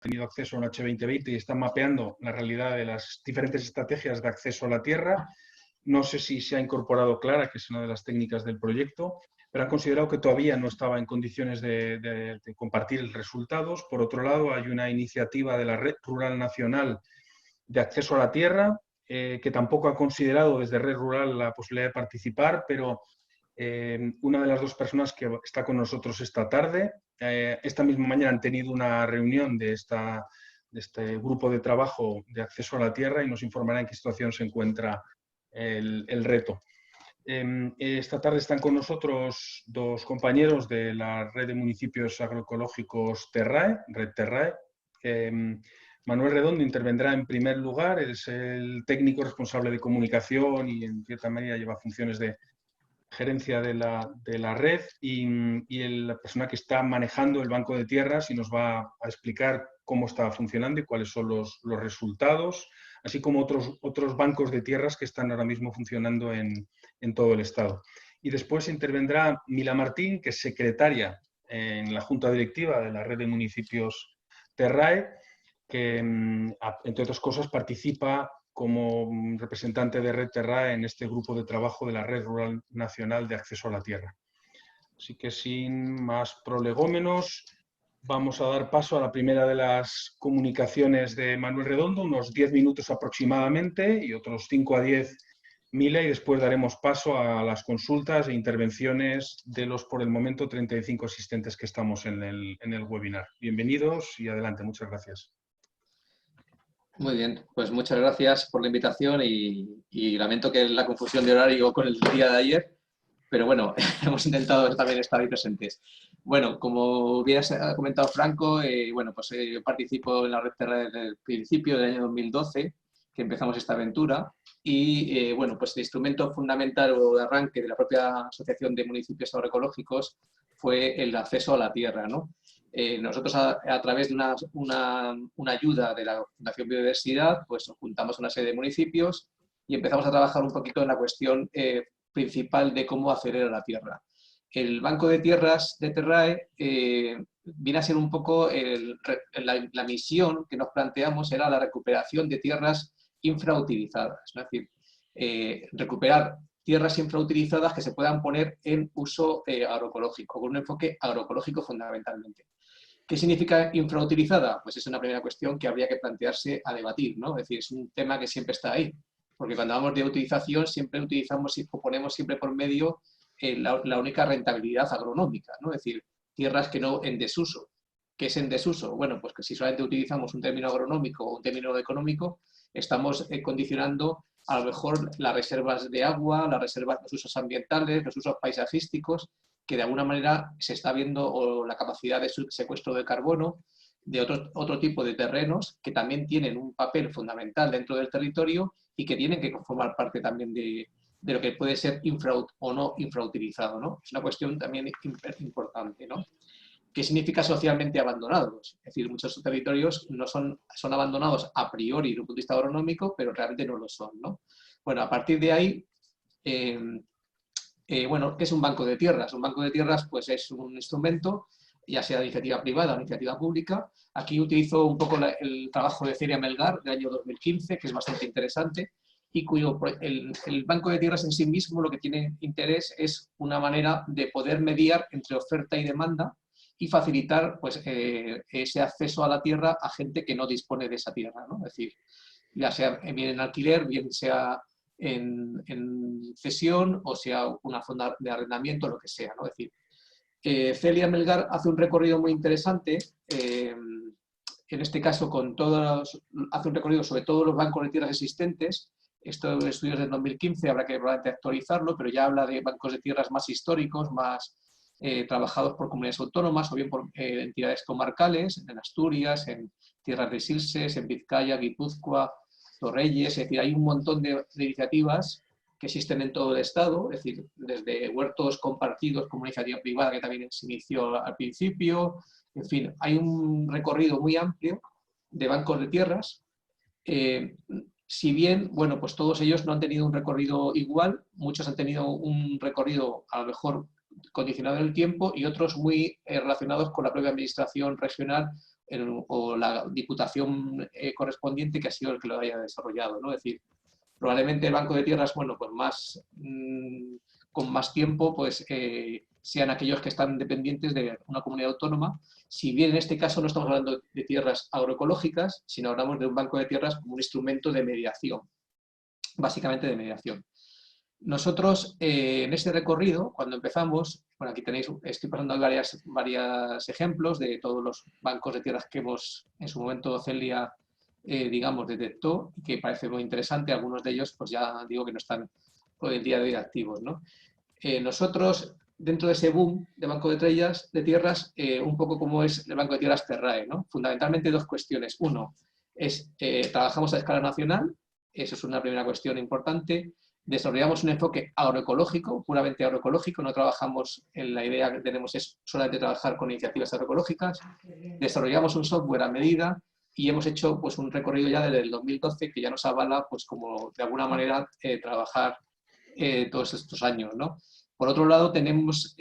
tenido acceso a un H2020 y están mapeando la realidad de las diferentes estrategias de acceso a la tierra. No sé si se ha incorporado Clara, que es una de las técnicas del proyecto, pero han considerado que todavía no estaba en condiciones de compartir resultados. Por otro lado, hay una iniciativa de la Red Rural Nacional de Acceso a la Tierra, que tampoco ha considerado desde Red Rural la posibilidad de participar, pero una de las dos personas que está con nosotros esta tarde, esta misma mañana han tenido una reunión de este grupo de trabajo de acceso a la tierra y nos informará en qué situación se encuentra el reto. Esta tarde están con nosotros dos compañeros de la Red de Municipios Agroecológicos Terrae, Red Terrae. Manuel Redondo intervendrá en primer lugar, es el técnico responsable de comunicación y en cierta medida lleva funciones de gerencia de la red y la persona que está manejando el banco de tierras y nos va a explicar cómo está funcionando y cuáles son los resultados, así como otros bancos de tierras que están ahora mismo funcionando en todo el estado. Y después intervendrá Mila Martín, que es secretaria en la Junta Directiva de la Red de Municipios Terrae, que, entre otras cosas, participa como representante de Red Terrae en este grupo de trabajo de la Red Rural Nacional de Acceso a la Tierra. Así que sin más prolegómenos, vamos a dar paso a la primera de las comunicaciones de Manuel Redondo, unos 10 minutos aproximadamente y otros 5 a 10 Mila, y después daremos paso a las consultas e intervenciones de los, por el momento, 35 asistentes que estamos en el webinar. Bienvenidos y adelante. Muchas gracias. Muy bien, pues muchas gracias por la invitación y lamento que la confusión de horario con el día de ayer, pero bueno, hemos intentado también estar ahí presentes. Bueno, como bien ha comentado Franco, bueno, pues yo participo en la Red Terra desde el principio del año 2012, que empezamos esta aventura, y bueno, pues el instrumento fundamental o de arranque de la propia Asociación de Municipios Agroecológicos fue el acceso a la tierra, ¿no? Nosotros a través de una ayuda de la Fundación Biodiversidad, pues nos juntamos una serie de municipios y empezamos a trabajar un poquito en la cuestión principal de cómo acceder a la tierra. El Banco de Tierras de Terrae viene a ser un poco la misión que nos planteamos era la recuperación de tierras infrautilizadas, ¿no? Es decir, recuperar tierras infrautilizadas que se puedan poner en uso agroecológico, con un enfoque agroecológico fundamentalmente. ¿Qué significa infrautilizada? Pues es una primera cuestión que habría que plantearse a debatir, ¿no? Es decir, es un tema que siempre está ahí, porque cuando hablamos de utilización siempre utilizamos y ponemos siempre por medio la única rentabilidad agronómica, ¿no? Es decir, tierras que no en desuso. ¿Qué es en desuso? Bueno, pues que si solamente utilizamos un término agronómico o un término económico, estamos condicionando a lo mejor las reservas de agua, las reservas, los usos ambientales, los usos paisajísticos, que de alguna manera se está viendo, o la capacidad de secuestro de carbono, de otro tipo de terrenos que también tienen un papel fundamental dentro del territorio y que tienen que formar parte también de lo que puede ser o no infrautilizado, ¿no? Es una cuestión también importante, ¿no? ¿Qué significa socialmente abandonados? Es decir, muchos territorios no son abandonados a priori desde un punto de vista agronómico, pero realmente no lo son, ¿no? Bueno, a partir de ahí, bueno, ¿qué es un banco de tierras? Un banco de tierras pues, es un instrumento, ya sea de iniciativa privada o iniciativa pública. Aquí utilizo un poco el trabajo de Celia Melgar del año 2015, que es bastante interesante, y cuyo el banco de tierras en sí mismo lo que tiene interés es una manera de poder mediar entre oferta y demanda y facilitar pues, ese acceso a la tierra a gente que no dispone de esa tierra, ¿no? Es decir, ya sea bien en alquiler, bien sea en cesión o sea una zona de arrendamiento, lo que sea, ¿no? Es decir, Celia Melgar hace un recorrido muy interesante, en este caso hace un recorrido sobre todos los bancos de tierras existentes. Estos estudios del 2015 habrá que probablemente actualizarlo, pero ya habla de bancos de tierras más históricos, más trabajados por comunidades autónomas o bien por entidades comarcales, en Asturias, en Tierras de Sirses, en Vizcaya, Guipúzcoa, Torreyes. Es decir, hay un montón de iniciativas que existen en todo el Estado, es decir, desde huertos compartidos como iniciativa privada que también se inició al principio. En fin, hay un recorrido muy amplio de bancos de tierras. Si bien, bueno, pues todos ellos no han tenido un recorrido igual, muchos han tenido un recorrido a lo mejor condicionado en el tiempo y otros muy relacionados con la propia administración regional o la diputación correspondiente que ha sido el que lo haya desarrollado, ¿no? Es decir, probablemente el banco de tierras, bueno, pues con más tiempo, pues sean aquellos que están dependientes de una comunidad autónoma, si bien en este caso no estamos hablando de tierras agroecológicas, sino hablamos de un banco de tierras como un instrumento de mediación, básicamente de mediación. Nosotros, en este recorrido, cuando empezamos, bueno, aquí tenéis, estoy pasando varios ejemplos de todos los bancos de tierras que en su momento Celia, digamos, detectó, y que parece muy interesante. Algunos de ellos, pues ya digo que no están hoy en día de hoy activos, ¿no? Nosotros, dentro de ese boom de banco de tierras, un poco como es el banco de tierras Terrae, ¿no? Fundamentalmente dos cuestiones. Uno, es trabajamos a escala nacional, eso es una primera cuestión importante. Desarrollamos un enfoque agroecológico, puramente agroecológico, no trabajamos en la idea que tenemos es solamente trabajar con iniciativas agroecológicas. Desarrollamos un software a medida y hemos hecho pues un recorrido ya desde el 2012 que ya nos avala pues como de alguna manera trabajar todos estos años, ¿no? Por otro lado, tenemos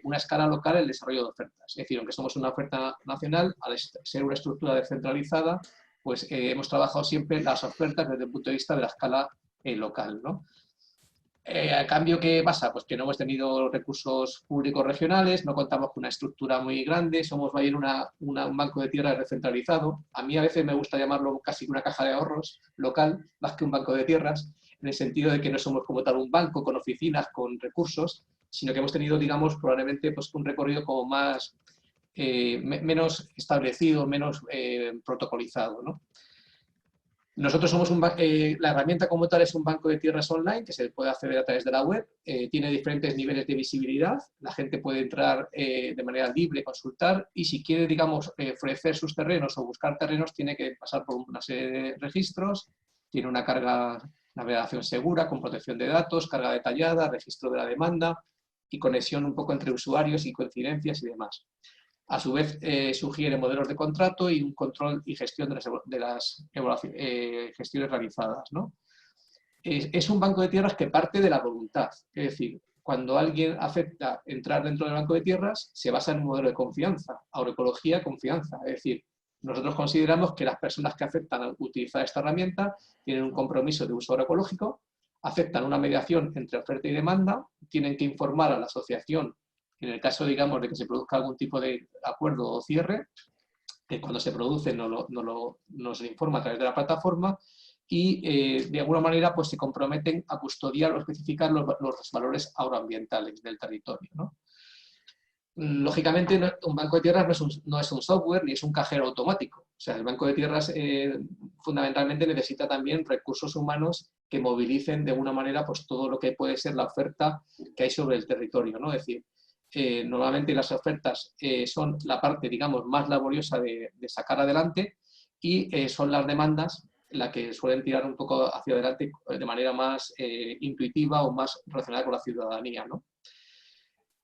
una escala local el desarrollo de ofertas. Es decir, aunque somos una oferta nacional, al ser una estructura descentralizada, pues hemos trabajado siempre las ofertas desde el punto de vista de la escala local, ¿no? A cambio, ¿qué pasa? Pues que no hemos tenido recursos públicos regionales, no contamos con una estructura muy grande, somos más bien un banco de tierras descentralizado. A mí a veces me gusta llamarlo casi una caja de ahorros local, más que un banco de tierras, en el sentido de que no somos como tal un banco con oficinas, con recursos, sino que hemos tenido, digamos, probablemente pues, un recorrido como más, menos establecido, menos protocolizado, ¿no? Nosotros somos la herramienta como tal es un banco de tierras online que se puede acceder a través de la web, tiene diferentes niveles de visibilidad, la gente puede entrar de manera libre, consultar y si quiere, digamos, ofrecer sus terrenos o buscar terrenos tiene que pasar por una serie de registros, tiene una navegación segura con protección de datos, carga detallada, registro de la demanda y conexión un poco entre usuarios y coincidencias y demás. A su vez, sugiere modelos de contrato y un control y gestión de las gestiones realizadas, ¿no? Es un banco de tierras que parte de la voluntad. Es decir, cuando alguien acepta entrar dentro del banco de tierras, se basa en un modelo de confianza, agroecología, confianza. Es decir, nosotros consideramos que las personas que aceptan utilizar esta herramienta tienen un compromiso de uso agroecológico, aceptan una mediación entre oferta y demanda, tienen que informar a la asociación en el caso, digamos, de que se produzca algún tipo de acuerdo o cierre, que cuando se produce nos informa a través de la plataforma y de alguna manera pues, se comprometen a custodiar o especificar los valores agroambientales del territorio, ¿no? Lógicamente, un banco de tierras no es un software ni es un cajero automático. O sea, el banco de tierras fundamentalmente necesita también recursos humanos que movilicen de alguna manera pues, todo lo que puede ser la oferta que hay sobre el territorio, ¿no? Es decir, normalmente las ofertas son la parte, digamos, más laboriosa de sacar adelante y son las demandas las que suelen tirar un poco hacia adelante de manera más intuitiva o más relacionada con la ciudadanía, ¿no?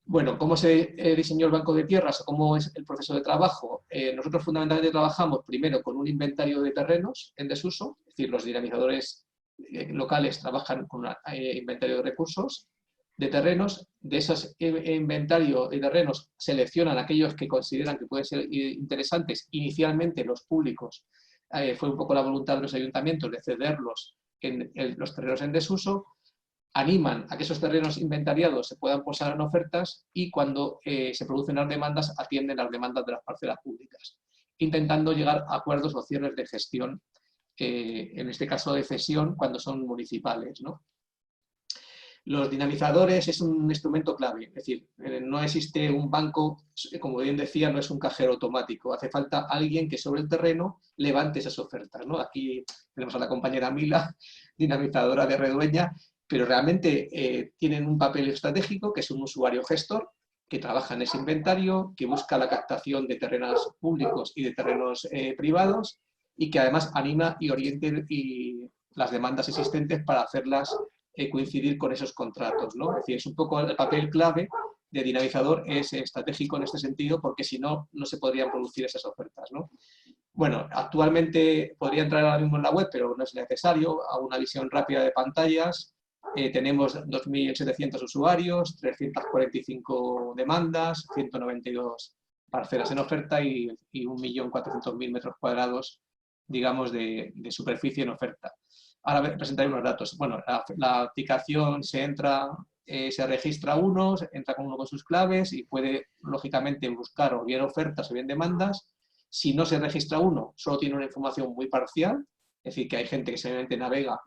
Bueno, ¿cómo se diseñó el banco de tierras? ¿Cómo es el proceso de trabajo? Nosotros fundamentalmente trabajamos primero con un inventario de terrenos en desuso, es decir, los dinamizadores locales trabajan con un inventario de recursos, de terrenos, de esos inventarios de terrenos seleccionan aquellos que consideran que pueden ser interesantes, inicialmente los públicos, fue un poco la voluntad de los ayuntamientos de cederlos en los terrenos en desuso, animan a que esos terrenos inventariados se puedan posar en ofertas y cuando se producen las demandas atienden las demandas de las parcelas públicas, intentando llegar a acuerdos o cierres de gestión, en este caso de cesión cuando son municipales, ¿no? Los dinamizadores es un instrumento clave, es decir, no existe un banco, como bien decía, no es un cajero automático, hace falta alguien que sobre el terreno levante esas ofertas, ¿no? Aquí tenemos a la compañera Mila, dinamizadora de Redueña, pero realmente tienen un papel estratégico que es un usuario gestor que trabaja en ese inventario, que busca la captación de terrenos públicos y de terrenos privados y que además anima y oriente las demandas existentes para hacerlas coincidir con esos contratos, ¿no? Es decir, es un poco el papel clave de dinamizador, es estratégico en este sentido porque si no, no se podrían producir esas ofertas, ¿no? Bueno, actualmente podría entrar ahora mismo en la web, pero no es necesario, hago una visión rápida de pantallas, tenemos 2.700 usuarios, 345 demandas, 192 parcelas en oferta y 1.400.000 metros cuadrados, digamos, de superficie en oferta. Ahora presentaré unos datos. Bueno, la aplicación se entra, se registra uno, entra con uno con sus claves y puede, lógicamente, buscar o bien ofertas o bien demandas. Si no se registra uno, solo tiene una información muy parcial, es decir, que hay gente que simplemente navega,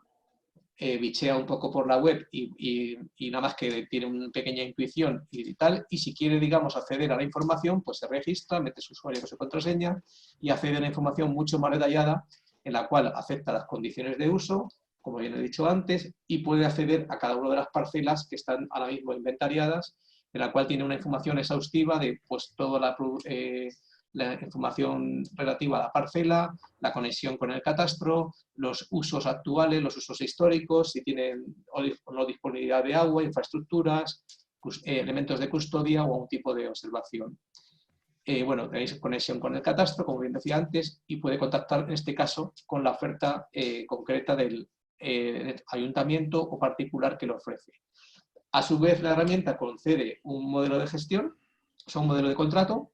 bichea un poco por la web y nada más que tiene una pequeña intuición y tal, y si quiere, digamos, acceder a la información, pues se registra, mete su usuario con su contraseña y accede a una información mucho más detallada en la cual acepta las condiciones de uso, como bien he dicho antes, y puede acceder a cada una de las parcelas que están ahora mismo inventariadas, en la cual tiene una información exhaustiva de pues, toda la información relativa a la parcela, la conexión con el catastro, los usos actuales, los usos históricos, si tienen o no disponibilidad de agua, infraestructuras, elementos de custodia o un tipo de observación. Bueno, tenéis conexión con el catastro, como bien decía antes, y puede contactar en este caso con la oferta concreta del ayuntamiento o particular que lo ofrece. A su vez, la herramienta concede un modelo de gestión, o sea, un modelo de contrato.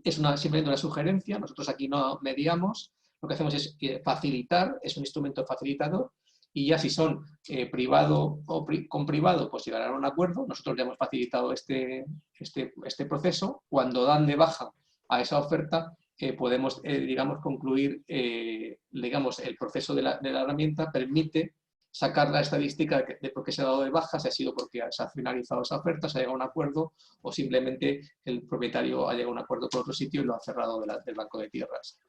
Es simplemente una sugerencia, nosotros aquí no mediamos, lo que hacemos es facilitar, es un instrumento facilitador, y ya si son privado o con privado, pues llegarán a un acuerdo. Nosotros ya hemos facilitado este proceso. Cuando dan de baja a esa oferta, podemos, digamos, concluir, digamos, el proceso de la herramienta permite sacar la estadística de por qué se ha dado de baja, si ha sido porque se ha finalizado esa oferta, se ha llegado a un acuerdo o simplemente el propietario ha llegado a un acuerdo con otro sitio y lo ha cerrado del banco de tierras.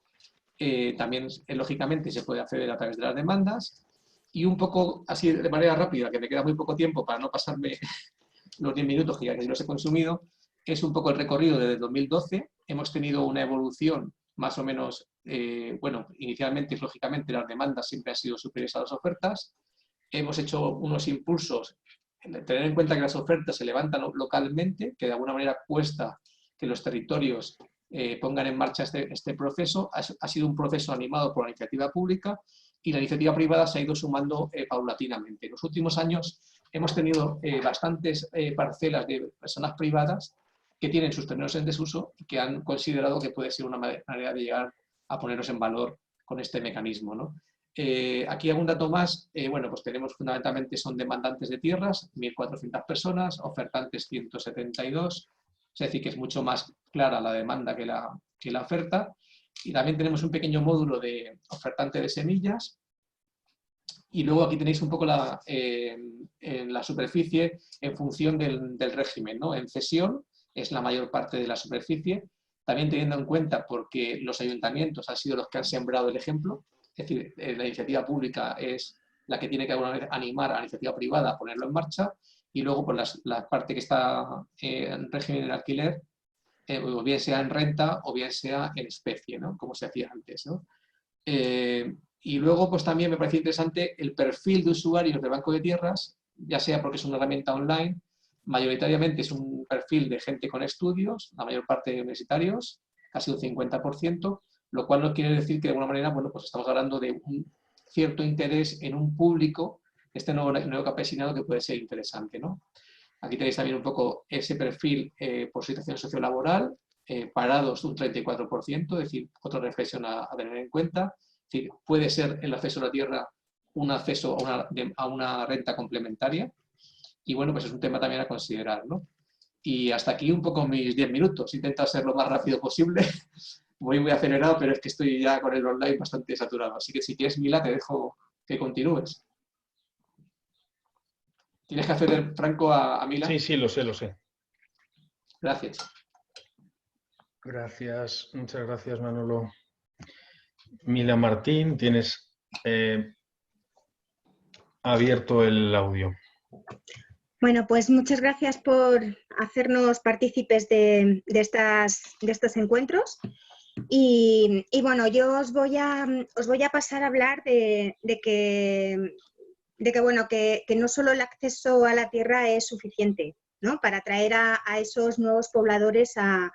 También, lógicamente, se puede acceder a través de las demandas y un poco así de manera rápida, que me queda muy poco tiempo para no pasarme los 10 minutos que ya que los he consumido, es un poco el recorrido desde 2012. Hemos tenido una evolución más o menos, bueno, inicialmente, lógicamente, las demandas siempre han sido superiores a las ofertas. Hemos hecho unos impulsos, tener en cuenta que las ofertas se levantan localmente, que de alguna manera cuesta que los territorios pongan en marcha este proceso. Ha sido un proceso animado por la iniciativa pública y la iniciativa privada se ha ido sumando paulatinamente. En los últimos años hemos tenido bastantes parcelas de personas privadas que tienen sus terrenos en desuso y que han considerado que puede ser una manera de llegar a ponerlos en valor con este mecanismo, ¿no? Aquí algún dato más, bueno, pues tenemos fundamentalmente son demandantes de tierras, 1.400 personas, ofertantes 172, es decir, que es mucho más clara la demanda que la oferta. Y también tenemos un pequeño módulo de ofertante de semillas. Y luego aquí tenéis un poco la superficie en función del régimen, ¿no? En cesión es la mayor parte de la superficie, también teniendo en cuenta porque los ayuntamientos han sido los que han sembrado el ejemplo. Es decir, la iniciativa pública es la que tiene que alguna vez animar a la iniciativa privada a ponerlo en marcha y luego pues, la parte que está en régimen de alquiler, o bien sea en renta o bien sea en especie, ¿no? Como se hacía antes, ¿no? Y luego pues también me parece interesante el perfil de usuarios del Banco de Tierras, ya sea porque es una herramienta online, mayoritariamente es un perfil de gente con estudios, la mayor parte de universitarios, casi un 50%, lo cual no quiere decir que de alguna manera, bueno, pues estamos hablando de un cierto interés en un público, este nuevo campesinado que puede ser interesante, ¿no? Aquí tenéis también un poco ese perfil por situación sociolaboral, parados un 34%, es decir, otra reflexión a tener en cuenta. Es decir, puede ser el acceso a la tierra un acceso a una renta complementaria y bueno, pues es un tema también a considerar, ¿no? Y hasta aquí un poco mis 10 minutos. Intento ser lo más rápido posible. Voy muy acelerado, pero es que estoy ya con el online bastante saturado. Así que si quieres, Mila, te dejo que continúes. ¿Tienes que acceder, Franco, a Mila? Sí, sí, lo sé, lo sé. Gracias. Gracias, muchas gracias, Manolo. Mila Martín, tienes abierto el audio. Bueno, pues muchas gracias por hacernos partícipes de estos encuentros. Y bueno, yo os voy a pasar a hablar de que no solo el acceso a la tierra es suficiente, ¿no? Para atraer a esos nuevos pobladores a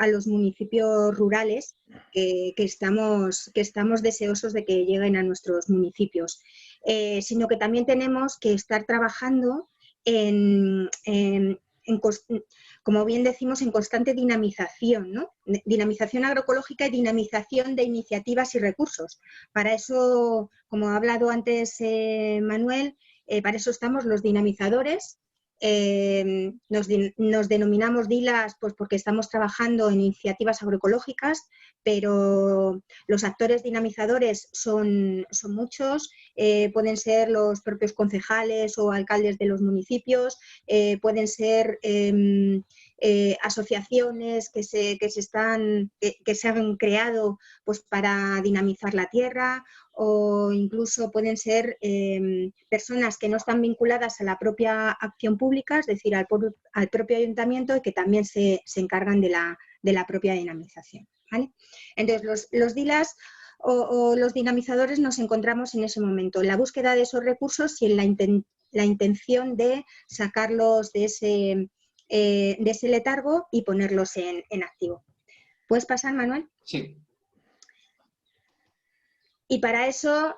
los municipios rurales que estamos deseosos de que lleguen a nuestros municipios, sino que también tenemos que estar trabajando como bien decimos, en constante dinamización, ¿no? Dinamización agroecológica y dinamización de iniciativas y recursos. Para eso, como ha hablado antes Manuel, para eso estamos los dinamizadores. Nos denominamos DILAS pues porque estamos trabajando en iniciativas agroecológicas, pero los actores dinamizadores son muchos, pueden ser los propios concejales o alcaldes de los municipios, pueden ser asociaciones que se han creado pues, para dinamizar la tierra, o incluso pueden ser personas que no están vinculadas a la propia acción pública, es decir, al propio ayuntamiento, y que también se encargan de la propia dinamización, ¿vale? Entonces, los DILAS o los dinamizadores nos encontramos en ese momento, en la búsqueda de esos recursos y en la intención de sacarlos de ese letargo y ponerlos en activo. ¿Puedes pasar, Manuel? Sí. Y para eso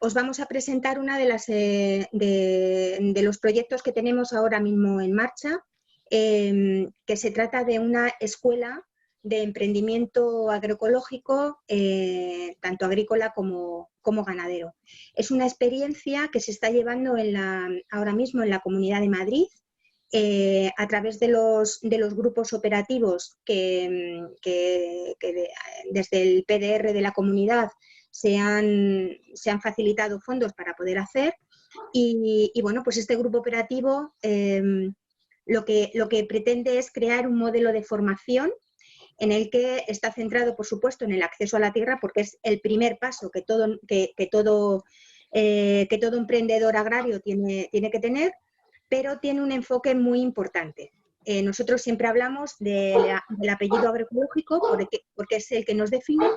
os vamos a presentar una de los proyectos que tenemos ahora mismo en marcha, que se trata de una escuela de emprendimiento agroecológico, tanto agrícola como ganadero. Es una experiencia que se está llevando ahora mismo en la Comunidad de Madrid, a través de los grupos operativos que desde el PDR de la comunidad se han facilitado fondos para poder hacer, y bueno, pues este grupo operativo lo que pretende es crear un modelo de formación en el que está centrado, por supuesto, en el acceso a la tierra, porque es el primer paso que todo emprendedor agrario tiene que tener, pero tiene un enfoque muy importante. Nosotros siempre hablamos del apellido agroecológico porque es el que nos define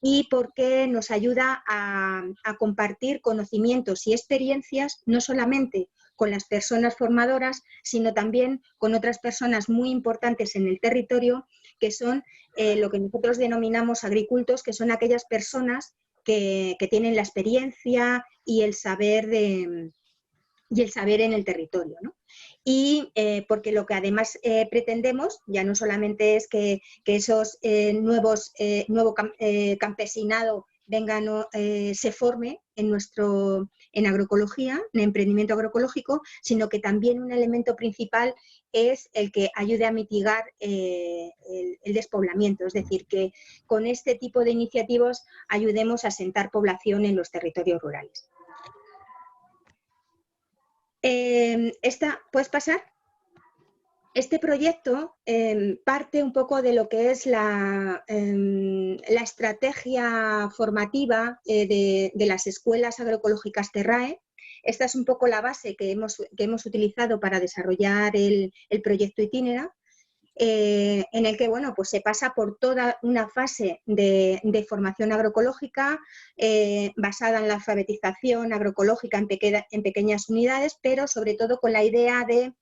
y porque nos ayuda a compartir conocimientos y experiencias, no solamente con las personas formadoras, sino también con otras personas muy importantes en el territorio, que son lo que nosotros denominamos agricultos, que son aquellas personas que tienen la experiencia y el saber en el territorio, ¿no? Y porque lo que además pretendemos ya no solamente es que esos nuevo campesinado vengan, se forme en agroecología, en emprendimiento agroecológico, sino que también un elemento principal es el que ayude a mitigar el despoblamiento, es decir, que con este tipo de iniciativas ayudemos a asentar población en los territorios rurales. ¿Puedes pasar? Este proyecto parte un poco de lo que es la estrategia formativa de las escuelas agroecológicas Terrae. Esta es un poco la base que hemos utilizado para desarrollar el proyecto Itinera, en el que bueno, pues se pasa por toda una fase de formación agroecológica basada en la alfabetización agroecológica en pequeñas unidades, pero sobre todo con la idea de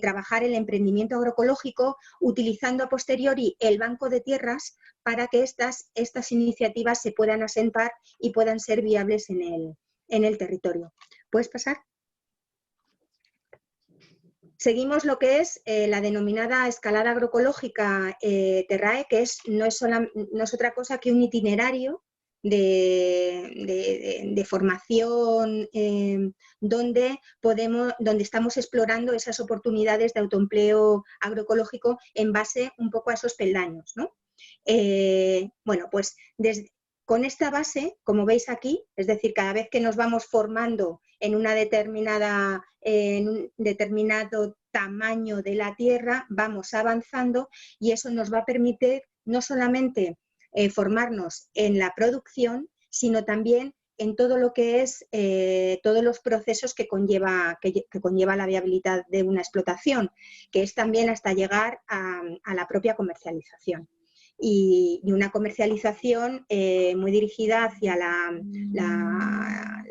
trabajar el emprendimiento agroecológico utilizando a posteriori el banco de tierras para que estas iniciativas se puedan asentar y puedan ser viables en el territorio. ¿Puedes pasar? Seguimos lo que es la denominada escalada agroecológica Terrae, que no es otra cosa que un itinerario de formación donde estamos explorando esas oportunidades de autoempleo agroecológico en base un poco a esos peldaños, ¿no? Bueno, pues con esta base, como veis aquí, es decir, cada vez que nos vamos formando en un determinado tamaño de la tierra, vamos avanzando, y eso nos va a permitir no solamente formarnos en la producción, sino también en todo lo que es todos los procesos que conlleva la viabilidad de una explotación, que es también hasta llegar a la propia comercialización. Y una comercialización muy dirigida hacia la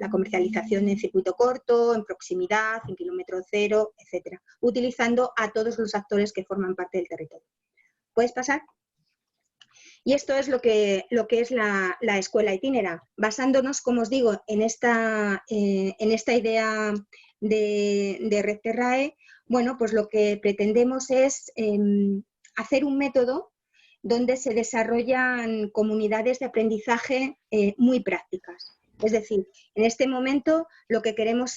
comercialización en circuito corto, en proximidad, en kilómetro cero, etcétera, utilizando a todos los actores que forman parte del territorio. ¿Puedes pasar? Y esto es lo que es la escuela itinera, basándonos, como os digo, en esta idea de Red Terrae, bueno, pues lo que pretendemos es hacer un método donde se desarrollan comunidades de aprendizaje muy prácticas. Es decir, en este momento lo que queremos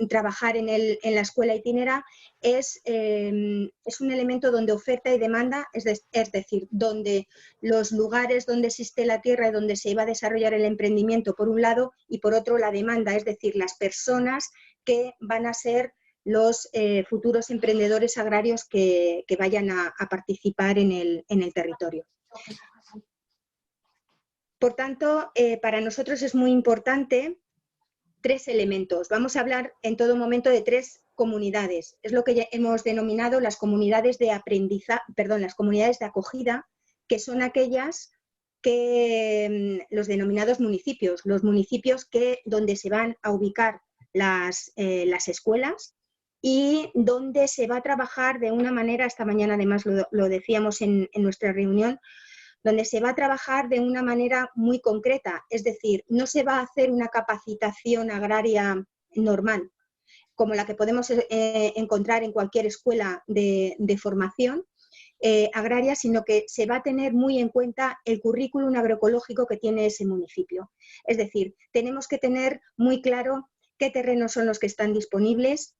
trabajar en la escuela itinera es un elemento donde oferta y demanda, es decir, donde los lugares donde existe la tierra y donde se iba a desarrollar el emprendimiento por un lado y por otro la demanda, es decir, las personas que van a ser los futuros emprendedores agrarios que vayan a participar en el territorio. Por tanto, para nosotros es muy importante 3 elementos. Vamos a hablar en todo momento de 3 comunidades. Es lo que ya hemos denominado las comunidades de aprendizaje, las comunidades de acogida, que son aquellas que los denominados municipios, los municipios donde se van a ubicar las escuelas y donde se va a trabajar de una manera, esta mañana además lo decíamos en nuestra reunión, donde se va a trabajar de una manera muy concreta, es decir, no se va a hacer una capacitación agraria normal, como la que podemos encontrar en cualquier escuela de formación agraria, sino que se va a tener muy en cuenta el currículum agroecológico que tiene ese municipio. Es decir, tenemos que tener muy claro qué terrenos son los que están disponibles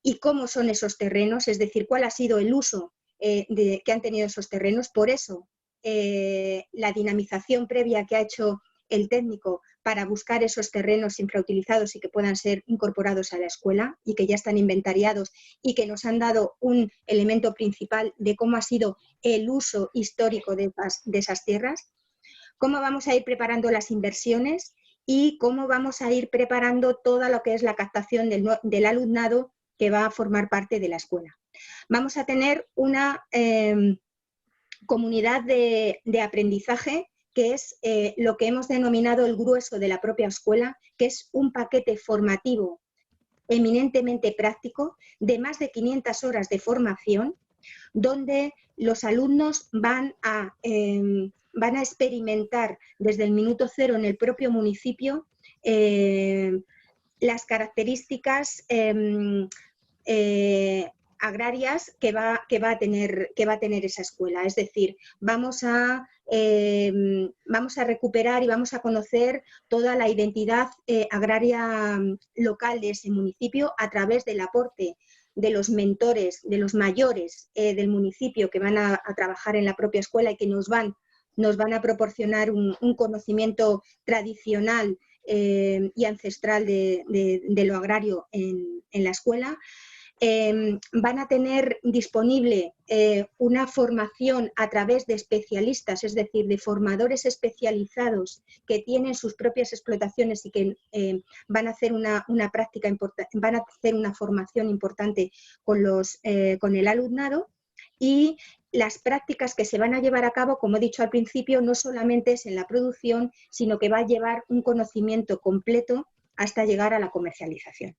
y cómo son esos terrenos, es decir, cuál ha sido el uso que han tenido esos terrenos. Por eso, la dinamización previa que ha hecho el técnico para buscar esos terrenos infrautilizados y que puedan ser incorporados a la escuela y que ya están inventariados y que nos han dado un elemento principal de cómo ha sido el uso histórico de esas tierras, cómo vamos a ir preparando las inversiones y cómo vamos a ir preparando toda lo que es la captación del alumnado que va a formar parte de la escuela. Vamos a tener una comunidad de aprendizaje, que es lo que hemos denominado el grueso de la propia escuela, que es un paquete formativo eminentemente práctico de más de 500 horas de formación, donde los alumnos van a experimentar desde el minuto cero en el propio municipio las características agrarias que va a tener esa escuela. Es decir, vamos a recuperar y vamos a conocer toda la identidad agraria local de ese municipio a través del aporte de los mentores, de los mayores del municipio que van a trabajar en la propia escuela y que nos van a proporcionar un conocimiento tradicional y ancestral de lo agrario en la escuela. Van a tener disponible una formación a través de especialistas, es decir, de formadores especializados que tienen sus propias explotaciones y que van a hacer una práctica importante, van a hacer una formación importante con el alumnado. Y las prácticas que se van a llevar a cabo, como he dicho al principio, no solamente es en la producción, sino que va a llevar un conocimiento completo hasta llegar a la comercialización.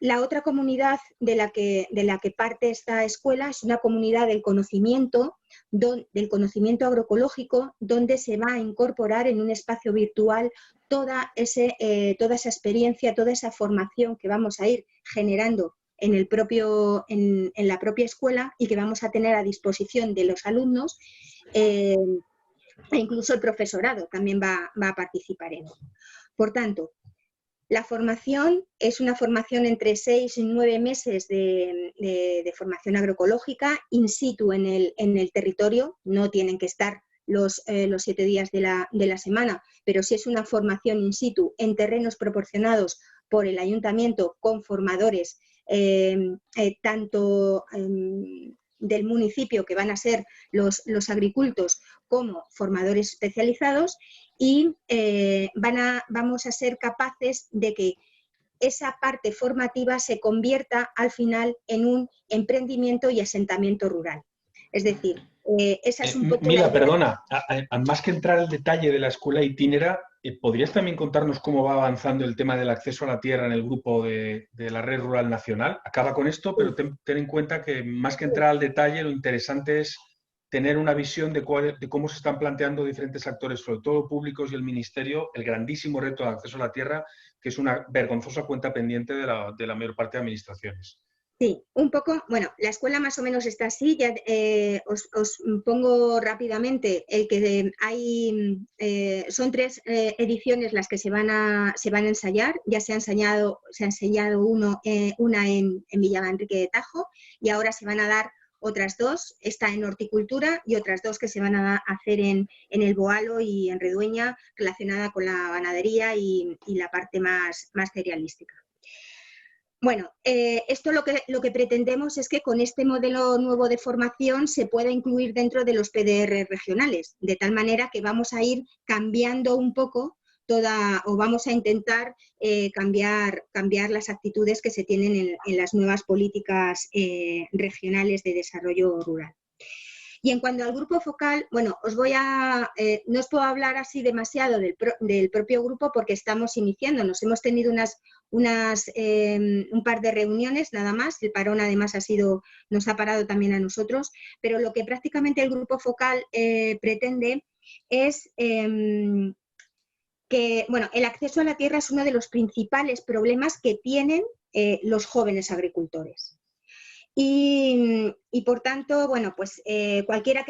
La otra comunidad de la que parte esta escuela es una comunidad del conocimiento agroecológico, donde se va a incorporar en un espacio virtual toda esa experiencia, toda esa formación que vamos a ir generando en la propia escuela y que vamos a tener a disposición de los alumnos, e incluso el profesorado también va a participar en ello. Por tanto, la formación es una formación entre 6 y 9 meses de formación agroecológica in situ en el territorio. No tienen que estar los 7 días de la semana, pero sí es una formación in situ en terrenos proporcionados por el ayuntamiento con formadores tanto del municipio, que van a ser los agricultores, como formadores especializados, y vamos a ser capaces de que esa parte formativa se convierta al final en un emprendimiento y asentamiento rural. Es decir, esa es un poco Mila, la idea. perdona, más que entrar al detalle de la escuela itinera, ¿podrías también contarnos cómo va avanzando el tema del acceso a la tierra en el grupo de la Red Rural Nacional? Acaba con esto, pero ten en cuenta que más que entrar al detalle, lo interesante es tener una visión de cómo se están planteando diferentes actores, sobre todo públicos y el Ministerio, el grandísimo reto de acceso a la tierra, que es una vergonzosa cuenta pendiente de la mayor parte de administraciones. Sí, un poco, bueno, la escuela más o menos está así, ya os pongo rápidamente el que hay, son 3 ediciones las que se van a ensayar, ya se ha enseñado una en Villamanrique de Tajo y ahora se van a dar otras 2, está en horticultura y otras 2 que se van a hacer en el Boalo y en Redueña, relacionada con la ganadería y la parte más cerealística. Bueno, esto lo que pretendemos es que con este modelo nuevo de formación se pueda incluir dentro de los PDR regionales, de tal manera que vamos a ir cambiando un poco o vamos a intentar cambiar las actitudes que se tienen en las nuevas políticas regionales de desarrollo rural. Y en cuanto al grupo focal, bueno, no os puedo hablar así demasiado del propio grupo porque estamos iniciándonos. Hemos tenido un par de reuniones nada más, el parón además nos ha parado también a nosotros, pero lo que prácticamente el grupo focal pretende es que, bueno, el acceso a la tierra es uno de los principales problemas que tienen los jóvenes agricultores. Y por tanto, bueno, pues cualquier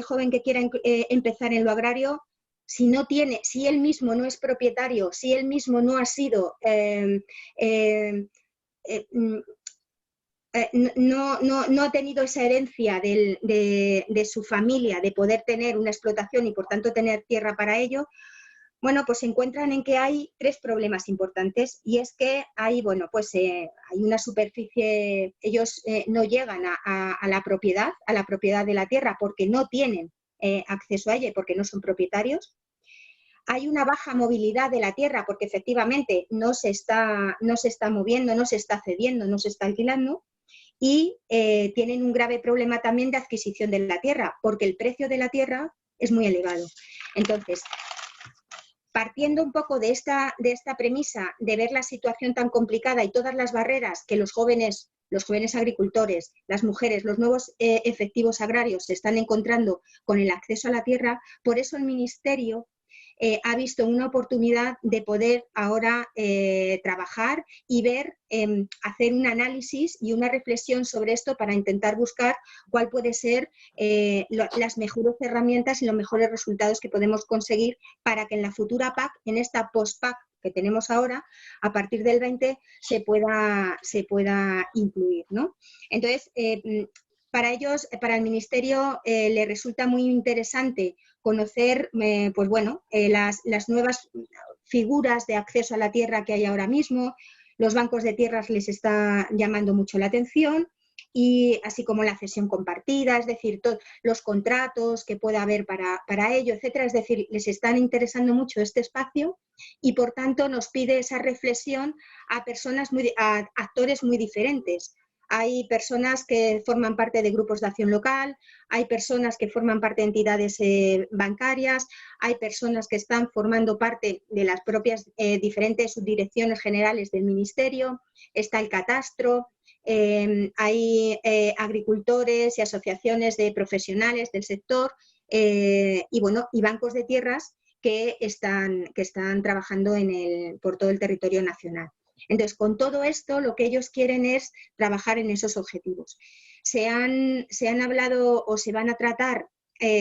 joven que quiera empezar en lo agrario, si él mismo no es propietario, si él mismo no ha sido, no ha tenido esa herencia de su familia de poder tener una explotación y por tanto tener tierra para ello, bueno, pues se encuentran en que hay 3 problemas importantes y es que hay, bueno, pues hay una superficie, ellos no llegan a la propiedad de la tierra porque no tienen acceso a ella y porque no son propietarios. Hay una baja movilidad de la tierra porque efectivamente no se está moviendo, no se está cediendo, no se está alquilando y tienen un grave problema también de adquisición de la tierra porque el precio de la tierra es muy elevado. Entonces, partiendo un poco de esta premisa de ver la situación tan complicada y todas las barreras que los jóvenes agricultores, las mujeres, los nuevos efectivos agrarios se están encontrando con el acceso a la tierra, por eso el Ministerio ha visto una oportunidad de poder ahora trabajar y hacer un análisis y una reflexión sobre esto para intentar buscar cuál puede ser las mejores herramientas y los mejores resultados que podemos conseguir para que en la futura PAC, en esta post-PAC que tenemos ahora, a partir del 20 se pueda incluir, ¿no? Entonces, para el Ministerio le resulta muy interesante conocer pues bueno, las nuevas figuras de acceso a la tierra que hay ahora mismo. Los bancos de tierras les está llamando mucho la atención y así como la cesión compartida, es decir, los contratos que pueda haber para ello, etcétera. Es decir, les están interesando mucho este espacio y por tanto nos pide esa reflexión a actores muy diferentes. Hay personas que forman parte de grupos de acción local, hay personas que forman parte de entidades bancarias, hay personas que están formando parte de las propias diferentes subdirecciones generales del Ministerio, está el catastro, hay agricultores y asociaciones de profesionales del sector y bancos de tierras que están trabajando por todo el territorio nacional. Entonces, con todo esto, lo que ellos quieren es trabajar en esos objetivos. Se han hablado o se van a tratar,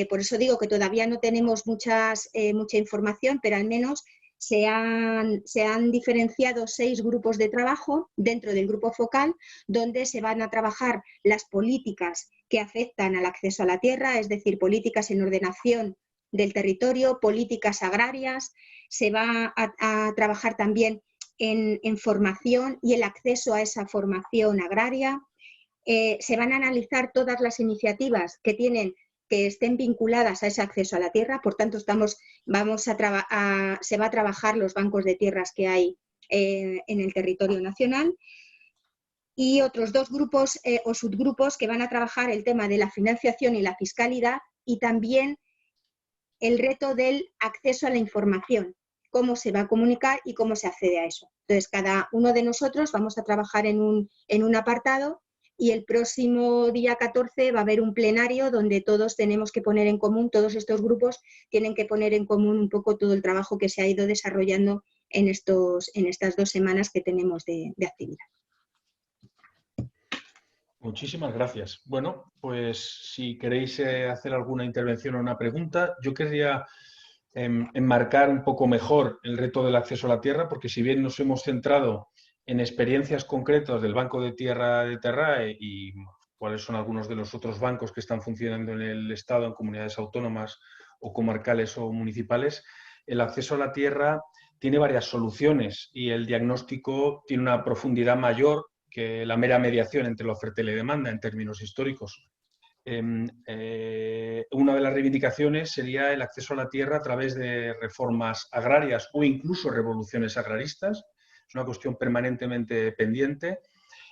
por eso digo que todavía no tenemos mucha información, pero al menos se han diferenciado 6 grupos de trabajo dentro del grupo focal, donde se van a trabajar las políticas que afectan al acceso a la tierra, es decir, políticas en ordenación del territorio, políticas agrarias, se va a trabajar también en formación y el acceso a esa formación agraria. Se van a analizar todas las iniciativas que estén vinculadas a ese acceso a la tierra, por tanto se va a trabajar los bancos de tierras que hay en el territorio nacional y otros 2 grupos o subgrupos que van a trabajar el tema de la financiación y la fiscalidad y también el reto del acceso a la información, cómo se va a comunicar y cómo se accede a eso. Entonces, cada uno de nosotros vamos a trabajar en un apartado y el próximo día 14 va a haber un plenario donde todos tenemos que poner en común, todos estos grupos tienen que poner en común un poco todo el trabajo que se ha ido desarrollando en estas 2 semanas que tenemos de actividad. Muchísimas gracias. Bueno, pues si queréis hacer alguna intervención o una pregunta, yo querría enmarcar un poco mejor el reto del acceso a la tierra, porque si bien nos hemos centrado en experiencias concretas del Banco de Tierra de Terrae y cuáles son algunos de los otros bancos que están funcionando en el Estado, en comunidades autónomas o comarcales o municipales, el acceso a la tierra tiene varias soluciones y el diagnóstico tiene una profundidad mayor que la mera mediación entre la oferta y la demanda en términos históricos. Una de las reivindicaciones sería el acceso a la tierra a través de reformas agrarias o incluso revoluciones agraristas. Es una cuestión permanentemente pendiente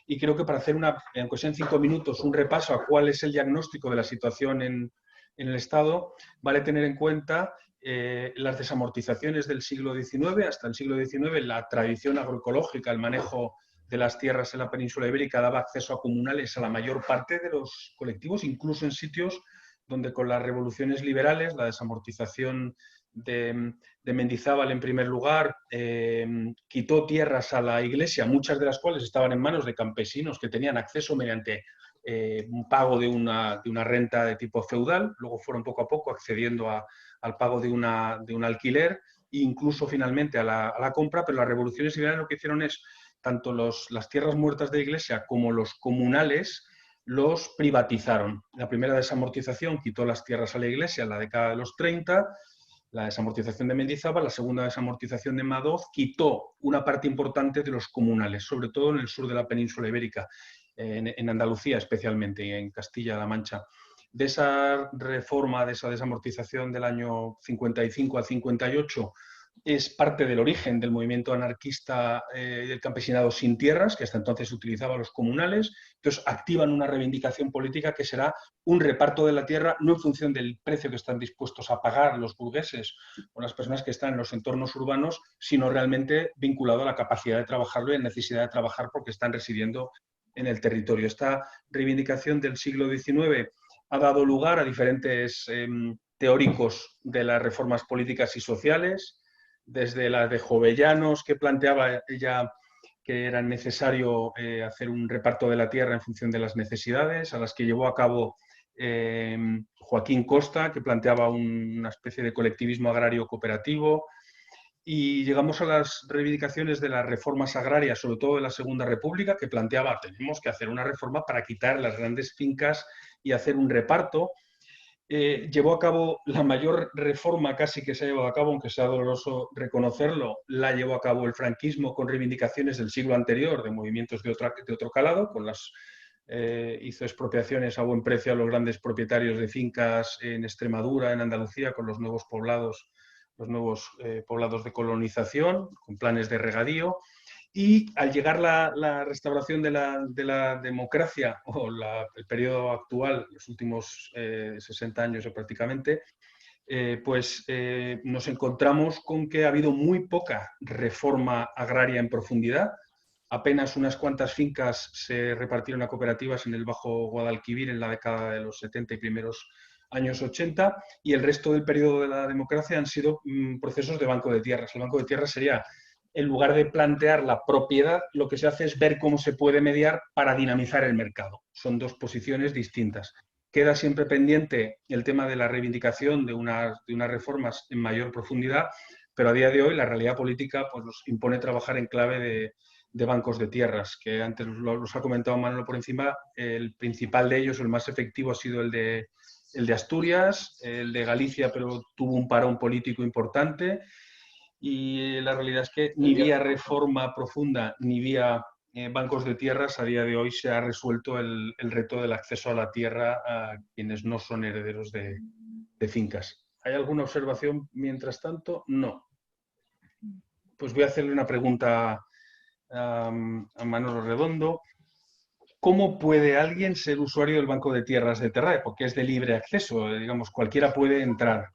y creo que para hacer, aunque sea en 5 minutos, un repaso a cuál es el diagnóstico de la situación en el Estado, vale tener en cuenta las desamortizaciones del siglo XIX. Hasta el siglo XIX la tradición agroecológica, el manejo de las tierras en la península ibérica daba acceso a comunales a la mayor parte de los colectivos, incluso en sitios donde con las revoluciones liberales, la desamortización de Mendizábal en primer lugar, quitó tierras a la Iglesia, muchas de las cuales estaban en manos de campesinos que tenían acceso mediante un pago de una renta de tipo feudal, luego fueron poco a poco accediendo al pago de un alquiler e incluso finalmente a la compra, pero las revoluciones liberales lo que hicieron es tanto las tierras muertas de la Iglesia como los comunales los privatizaron. La primera desamortización quitó las tierras a la Iglesia en la década de los 30, la desamortización de Mendizábal, la segunda desamortización de Madoz quitó una parte importante de los comunales, sobre todo en el sur de la península ibérica, en Andalucía especialmente y en Castilla-La Mancha. De esa reforma, de esa desamortización del año 55 al 58, es parte del origen del movimiento anarquista del campesinado sin tierras, que hasta entonces utilizaba los comunales. Entonces activan una reivindicación política que será un reparto de la tierra no en función del precio que están dispuestos a pagar los burgueses o las personas que están en los entornos urbanos, sino realmente vinculado a la capacidad de trabajarlo y a la necesidad de trabajar porque están residiendo en el territorio. Esta reivindicación del siglo XIX ha dado lugar a diferentes teóricos de las reformas políticas y sociales, desde las de Jovellanos, que planteaba ella que era necesario hacer un reparto de la tierra en función de las necesidades, a las que llevó a cabo Joaquín Costa, que planteaba una especie de colectivismo agrario cooperativo, y llegamos a las reivindicaciones de las reformas agrarias, sobre todo de la Segunda República, que planteaba tenemos que hacer una reforma para quitar las grandes fincas y hacer un reparto. Llevó a cabo la mayor reforma casi que se ha llevado a cabo, aunque sea doloroso reconocerlo, la llevó a cabo el franquismo con reivindicaciones del siglo anterior, de movimientos de otro calado, hizo expropiaciones a buen precio a los grandes propietarios de fincas en Extremadura, en Andalucía, con los nuevos poblados de colonización, con planes de regadío. Y al llegar la restauración de la democracia, o el periodo actual, los últimos 60 años prácticamente, nos encontramos con que ha habido muy poca reforma agraria en profundidad. Apenas unas cuantas fincas se repartieron a cooperativas en el Bajo Guadalquivir en la década de los 70 y primeros años 80, y el resto del periodo de la democracia han sido procesos de banco de tierras. El banco de tierras sería, en lugar de plantear la propiedad, lo que se hace es ver cómo se puede mediar para dinamizar el mercado. Son dos posiciones distintas. Queda siempre pendiente el tema de la reivindicación de unas reformas en mayor profundidad, pero a día de hoy la realidad política nos impone trabajar en clave de bancos de tierras, que antes los ha comentado Manolo por encima. El principal de ellos, el más efectivo, ha sido el de Asturias, el de Galicia, pero tuvo un parón político importante. Y la realidad es que ni vía reforma profunda ni vía bancos de tierras a día de hoy se ha resuelto el reto del acceso a la tierra a quienes no son herederos de fincas. ¿Hay alguna observación mientras tanto? No. Pues voy a hacerle una pregunta a Manolo Redondo. ¿Cómo puede alguien ser usuario del Banco de Tierras de Terrae? Porque es de libre acceso, digamos, cualquiera puede entrar.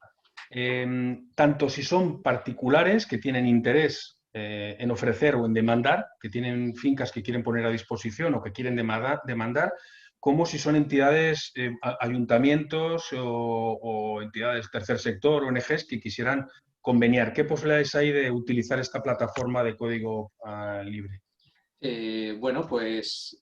Tanto si son particulares que tienen interés en ofrecer o en demandar, que tienen fincas que quieren poner a disposición o que quieren demandar, como si son entidades, ayuntamientos o entidades tercer sector, ONGs, que quisieran conveniar. ¿Qué posibilidades hay de utilizar esta plataforma de código libre? Bueno, pues,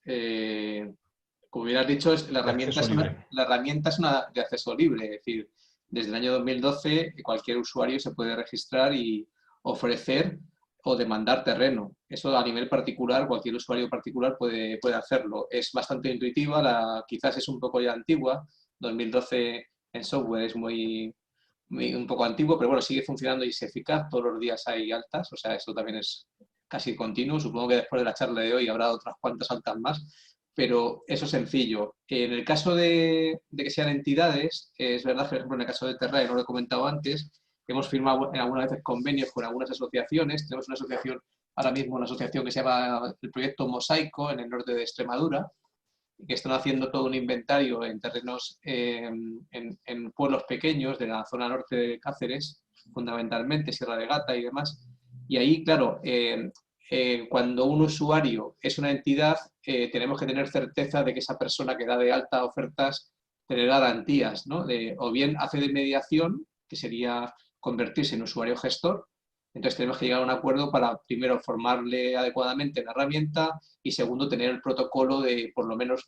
como bien has dicho, la herramienta es una de acceso libre. Es decir, desde el año 2012 cualquier usuario se puede registrar y ofrecer o demandar terreno. Eso a nivel particular, cualquier usuario particular puede hacerlo. Es bastante intuitiva, quizás es un poco ya antigua. 2012 en software es un poco antiguo, pero bueno, sigue funcionando y es eficaz. Todos los días hay altas, o sea, eso también es casi continuo. Supongo que después de la charla de hoy habrá otras cuantas altas más, pero eso es sencillo. En el caso de que sean entidades, es verdad que, por ejemplo, en el caso de Terrae, no lo he comentado antes, hemos firmado algunas veces convenios con algunas asociaciones. Tenemos una asociación, ahora mismo una asociación que se llama el Proyecto Mosaico, en el norte de Extremadura, que están haciendo todo un inventario en terrenos, en pueblos pequeños de la zona norte de Cáceres, fundamentalmente Sierra de Gata y demás. Y ahí, claro, cuando un usuario es una entidad, tenemos que tener certeza de que esa persona que da de alta ofertas tiene garantías, ¿no? O bien hace de mediación, que sería convertirse en usuario gestor. Entonces tenemos que llegar a un acuerdo para, primero, formarle adecuadamente la herramienta y, segundo, tener el protocolo de, por lo menos,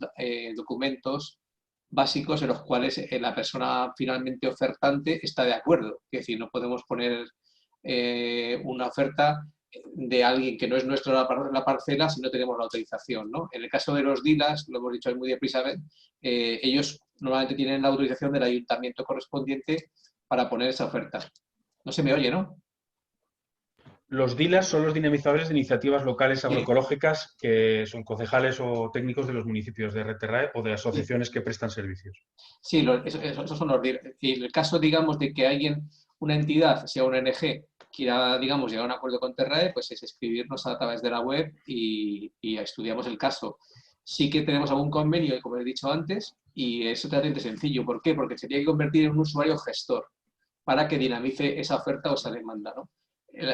documentos básicos en los cuales la persona finalmente ofertante está de acuerdo. Es decir, no podemos poner una oferta de alguien que no es nuestro la parcela si no tenemos la autorización, ¿no? En el caso de los DILAs, lo hemos dicho ahí muy deprisa, ellos normalmente tienen la autorización del ayuntamiento correspondiente para poner esa oferta. No se me oye, ¿no? Los DILAs son los dinamizadores de iniciativas locales agroecológicas, que son concejales o técnicos de los municipios de RTRAE o de asociaciones que prestan servicios. Sí, esos son los DILAs. Y en el caso, digamos, de que alguien, una entidad, sea una ONG, quiera, digamos, llegar a un acuerdo con Terrae, pues es escribirnos a través de la web y estudiamos el caso. Sí que tenemos algún convenio, como he dicho antes, y es totalmente sencillo. ¿Por qué? Porque sería que convertir en un usuario gestor para que dinamice esa oferta o esa demanda, ¿no?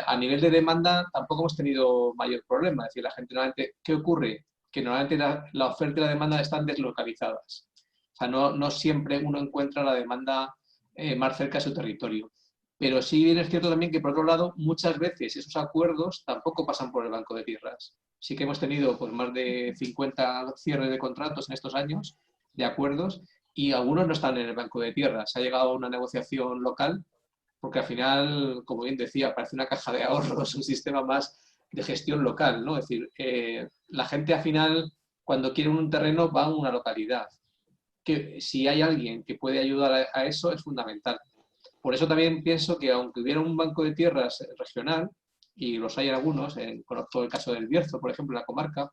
A nivel de demanda tampoco hemos tenido mayor problema. Es decir, la gente normalmente, ¿qué ocurre? Que normalmente la oferta y la demanda están deslocalizadas. O sea, no siempre uno encuentra la demanda más cerca de su territorio. Pero sí bien es cierto también que, por otro lado, muchas veces esos acuerdos tampoco pasan por el Banco de Tierras. Sí que hemos tenido pues, más de 50 cierres de contratos en estos años de acuerdos y algunos no están en el Banco de Tierras. Se ha llegado a una negociación local porque al final, como bien decía, parece una caja de ahorros, un sistema más de gestión local, ¿no? Es decir, la gente al final, cuando quiere un terreno, va a una localidad. Que si hay alguien que puede ayudar a eso, es fundamental. Por eso también pienso que aunque hubiera un banco de tierras regional, y los hay algunos, conozco el caso del Bierzo, por ejemplo, en la comarca,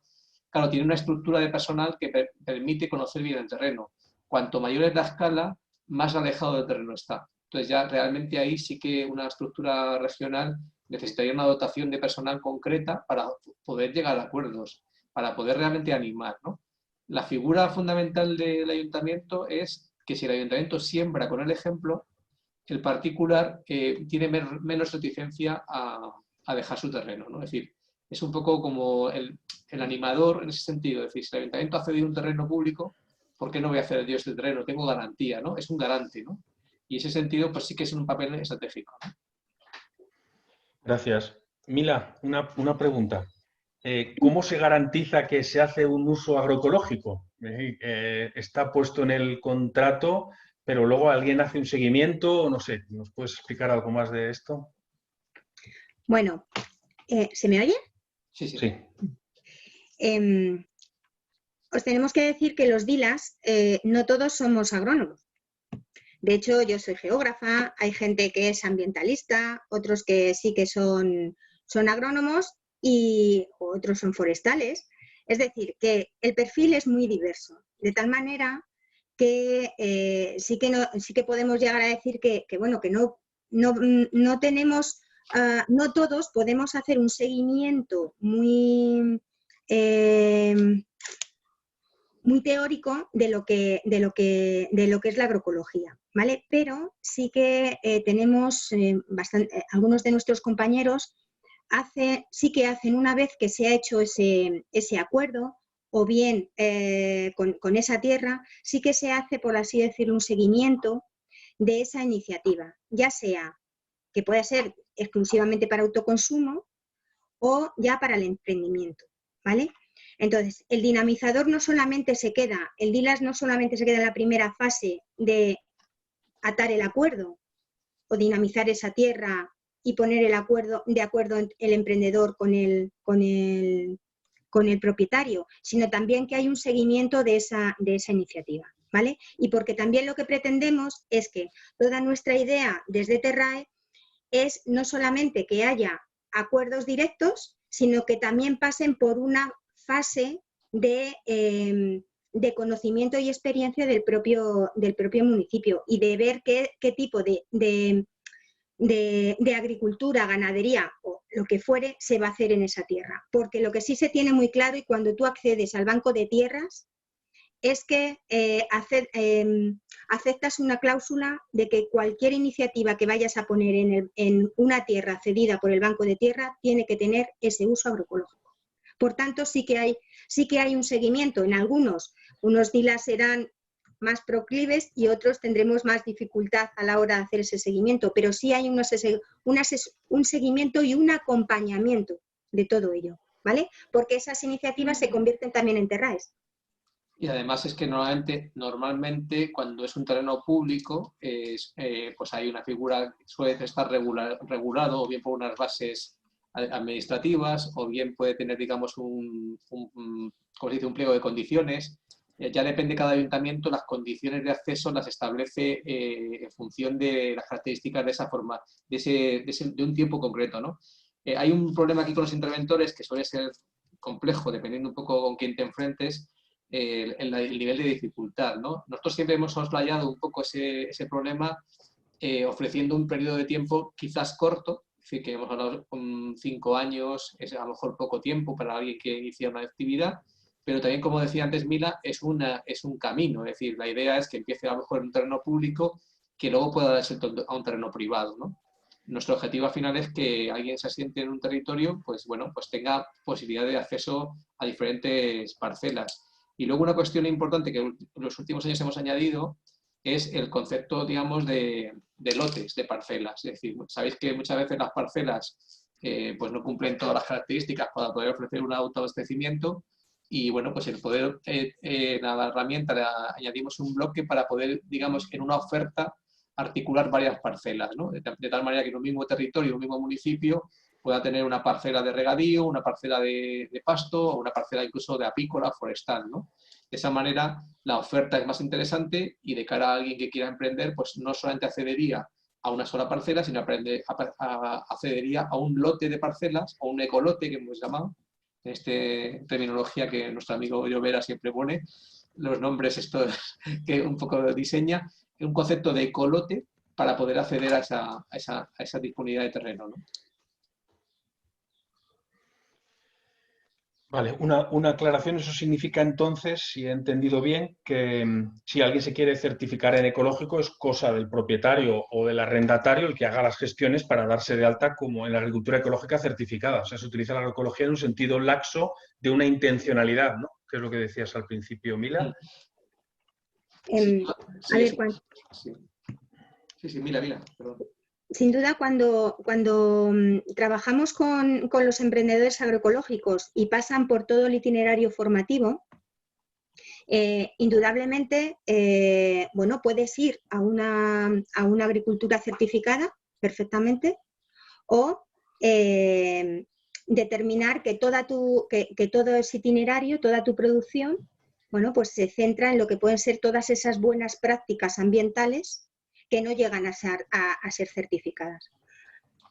claro, tiene una estructura de personal que permite conocer bien el terreno. Cuanto mayor es la escala, más alejado del terreno está. Entonces ya realmente ahí sí que una estructura regional necesitaría una dotación de personal concreta para poder llegar a acuerdos, para poder realmente animar, ¿no? La figura fundamental del ayuntamiento es que si el ayuntamiento siembra con el ejemplo, el particular tiene menos reticencia a dejar su terreno, ¿no? Es decir, es un poco como el animador en ese sentido. Es decir, si el ayuntamiento ha cedido un terreno público, ¿por qué no voy a ceder yo este terreno? Tengo garantía, ¿no? Es un garante, ¿no? Y en ese sentido, pues sí que es un papel estratégico, ¿no? Gracias. Mila, una pregunta. ¿Cómo se garantiza que se hace un uso agroecológico? Está puesto en el contrato, pero luego alguien hace un seguimiento, no sé, ¿nos puedes explicar algo más de esto? Bueno, ¿se me oye? Sí, sí. Sí. Os tenemos que decir que los DILAs no todos somos agrónomos. De hecho, yo soy geógrafa, hay gente que es ambientalista, otros que sí que son agrónomos y otros son forestales. Es decir, que el perfil es muy diverso, de tal manera que sí que podemos llegar a decir que no tenemos, no todos podemos hacer un seguimiento muy teórico de lo que es la agroecología, ¿vale? Pero sí que tenemos algunos de nuestros compañeros sí que hacen, una vez que se ha hecho ese acuerdo, o bien con esa tierra, sí que se hace, por así decirlo, un seguimiento de esa iniciativa, ya sea que pueda ser exclusivamente para autoconsumo o ya para el emprendimiento, ¿vale? Entonces, el dinamizador no solamente se queda, el DILAS no solamente se queda en la primera fase de atar el acuerdo o dinamizar esa tierra y poner de acuerdo el emprendedor con el propietario, sino también que hay un seguimiento de esa iniciativa, ¿vale? Y porque también lo que pretendemos es que toda nuestra idea desde Terrae es no solamente que haya acuerdos directos, sino que también pasen por una fase de conocimiento y experiencia del propio municipio y de ver qué tipo de agricultura, ganadería o lo que fuere se va a hacer en esa tierra. Porque lo que sí se tiene muy claro, y cuando tú accedes al banco de tierras, es que aceptas una cláusula de que cualquier iniciativa que vayas a poner en una tierra cedida por el banco de tierra tiene que tener ese uso agroecológico. Por tanto, sí que hay un seguimiento. En algunos, unos DILAS serán más proclives y otros tendremos más dificultad a la hora de hacer ese seguimiento, pero sí hay un seguimiento y un acompañamiento de todo ello, ¿vale? Porque esas iniciativas se convierten también en Terraes. Y además es que normalmente cuando es un terreno público, pues hay una figura que suele estar regulado o bien por unas bases administrativas o bien puede tener, digamos, como se dice, un pliego de condiciones. Ya depende cada ayuntamiento, las condiciones de acceso las establece en función de las características de esa forma, de un tiempo concreto, ¿no? Hay un problema aquí con los interventores que suele ser complejo, dependiendo un poco con quién te enfrentes, el nivel de dificultad, ¿no? Nosotros siempre hemos soslayado un poco ese problema ofreciendo un periodo de tiempo quizás corto, es decir, que hemos hablado con 5 años, es a lo mejor poco tiempo para alguien que inicia una actividad, pero también, como decía antes Mila, es un camino, es decir, la idea es que empiece a lo mejor en un terreno público que luego pueda darse a un terreno privado, ¿no? Nuestro objetivo final es que alguien se asiente en un territorio, pues bueno, pues tenga posibilidad de acceso a diferentes parcelas. Y luego una cuestión importante que en los últimos años hemos añadido es el concepto, digamos, de lotes, de parcelas. Es decir, sabéis que muchas veces las parcelas pues no cumplen todas las características para poder ofrecer un autoabastecimiento y, bueno, pues el poder, la herramienta, añadimos un bloque para poder, digamos, en una oferta articular varias parcelas, ¿no? De tal manera que en un mismo territorio, en un mismo municipio, pueda tener una parcela de regadío, una parcela de pasto o una parcela incluso de apícola, forestal, ¿no? De esa manera la oferta es más interesante y de cara a alguien que quiera emprender, pues no solamente accedería a una sola parcela, sino accedería a un lote de parcelas o un ecolote que hemos llamado, en esta terminología que nuestro amigo Llovera siempre pone, los nombres estos que un poco diseña, un concepto de ecolote para poder acceder a esa disponibilidad de terreno, ¿no? Vale, una aclaración. Eso significa entonces, si he entendido bien, que si alguien se quiere certificar en ecológico es cosa del propietario o del arrendatario el que haga las gestiones para darse de alta como en la agricultura ecológica certificada. O sea, se utiliza la agroecología en un sentido laxo de una intencionalidad, ¿no? Que es lo que decías al principio, Mila. Sí, Mila, perdón. Sin duda, cuando trabajamos con los emprendedores agroecológicos y pasan por todo el itinerario formativo, indudablemente, bueno, puedes ir a una agricultura certificada perfectamente o determinar que todo ese itinerario, toda tu producción, bueno, pues se centra en lo que pueden ser todas esas buenas prácticas ambientales que no llegan a ser certificadas.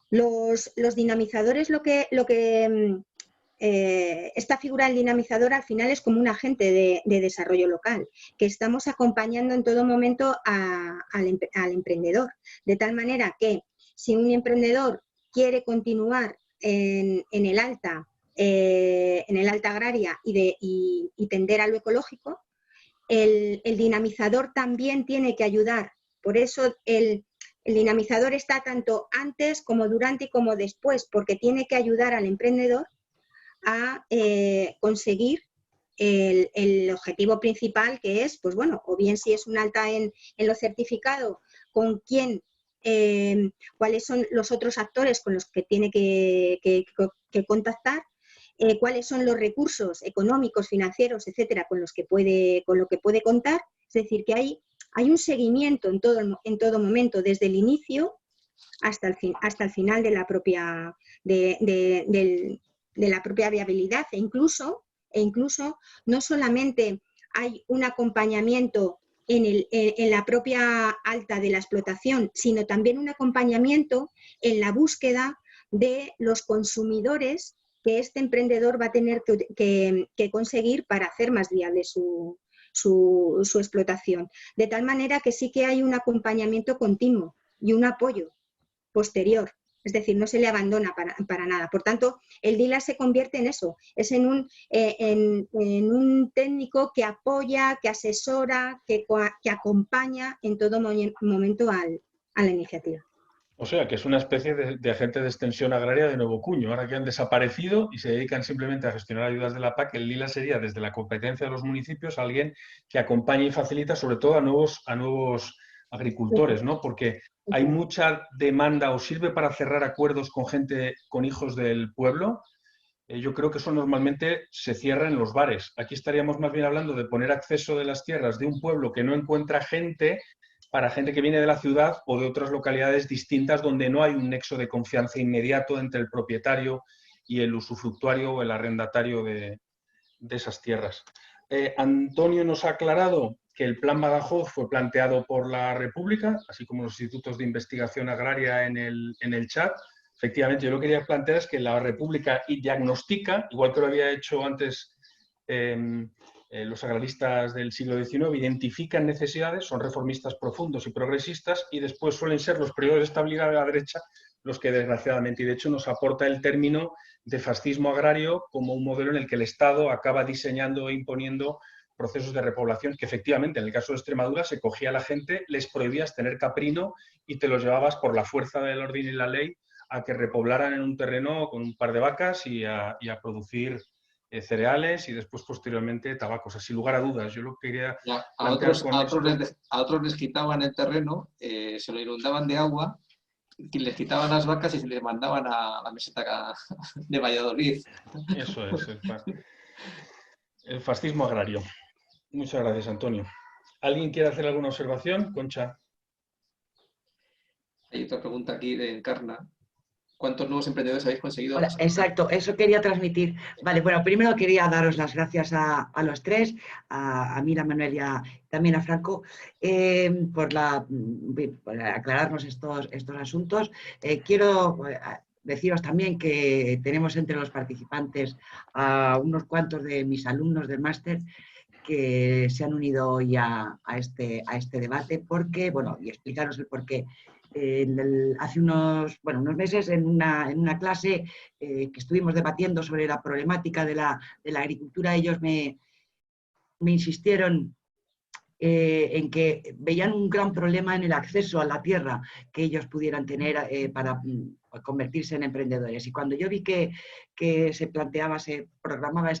Los dinamizadores, esta figura del dinamizador al final es como un agente de desarrollo local, que estamos acompañando en todo momento al emprendedor, de tal manera que si un emprendedor quiere continuar en el alta agraria y tender a lo ecológico, el dinamizador también tiene que ayudar. Por eso El dinamizador está tanto antes como durante y como después, porque tiene que ayudar al emprendedor a conseguir el objetivo principal, que es, pues bueno, o bien si es un alta en lo certificado, con quién, cuáles son los otros actores con los que tiene que contactar, cuáles son los recursos económicos, financieros, etcétera, con lo que puede contar. Es decir, que hay un seguimiento en todo momento, desde el inicio hasta el final de la propia, de la propia viabilidad, e incluso no solamente hay un acompañamiento en la propia alta de la explotación, sino también un acompañamiento en la búsqueda de los consumidores que este emprendedor va a tener que conseguir para hacer más viable su explotación. De tal manera que sí que hay un acompañamiento continuo y un apoyo posterior. Es decir, no se le abandona para nada. Por tanto, el dealer se convierte en eso, es en un técnico que apoya, que asesora, que acompaña en todo momento a la iniciativa. O sea, que es una especie de agente de extensión agraria de nuevo cuño. Ahora que han desaparecido y se dedican simplemente a gestionar ayudas de la PAC, el Lila sería, desde la competencia de los municipios, alguien que acompañe y facilita sobre todo a nuevos agricultores, ¿no? Porque hay mucha demanda o sirve para cerrar acuerdos con gente, con hijos del pueblo. Yo creo que eso normalmente se cierra en los bares. Aquí estaríamos más bien hablando de poner acceso de las tierras de un pueblo que no encuentra gente para gente que viene de la ciudad o de otras localidades distintas donde no hay un nexo de confianza inmediato entre el propietario y el usufructuario o el arrendatario de esas tierras. Antonio nos ha aclarado que el Plan Badajoz fue planteado por la República, así como los institutos de investigación agraria en el chat. Efectivamente, yo lo que quería plantear es que la República diagnostica, igual que lo había hecho antes los agraristas del siglo XIX, identifican necesidades, son reformistas profundos y progresistas, y después suelen ser los periodos de estabilidad de la derecha los que desgraciadamente, y de hecho nos aporta el término de fascismo agrario como un modelo en el que el Estado acaba diseñando e imponiendo procesos de repoblación que efectivamente en el caso de Extremadura se cogía a la gente, les prohibías tener caprino y te los llevabas por la fuerza del orden y la ley a que repoblaran en un terreno con un par de vacas y a producir cereales y después posteriormente tabaco. O sea, sin lugar a dudas, yo lo quería a otros les quitaban el terreno, se lo inundaban de agua, y les quitaban las vacas y se les mandaban a la meseta de Valladolid. Eso es, el fascismo agrario. Muchas gracias, Antonio. ¿Alguien quiere hacer alguna observación? Concha. Hay otra pregunta aquí de Encarna. ¿Cuántos nuevos emprendedores habéis conseguido? Hola, exacto, eso quería transmitir. Vale, bueno, primero quería daros las gracias a los tres, a Mira, Manuel y también a Franco, por aclararnos estos asuntos. Quiero deciros también que tenemos entre los participantes a unos cuantos de mis alumnos del máster que se han unido hoy a este debate, porque, bueno, y explicaros el porqué. Hace unos meses en una clase que estuvimos debatiendo sobre la problemática de la agricultura, ellos me insistieron en que veían un gran problema en el acceso a la tierra que ellos pudieran tener para convertirse en emprendedores. Y cuando yo vi que se programaba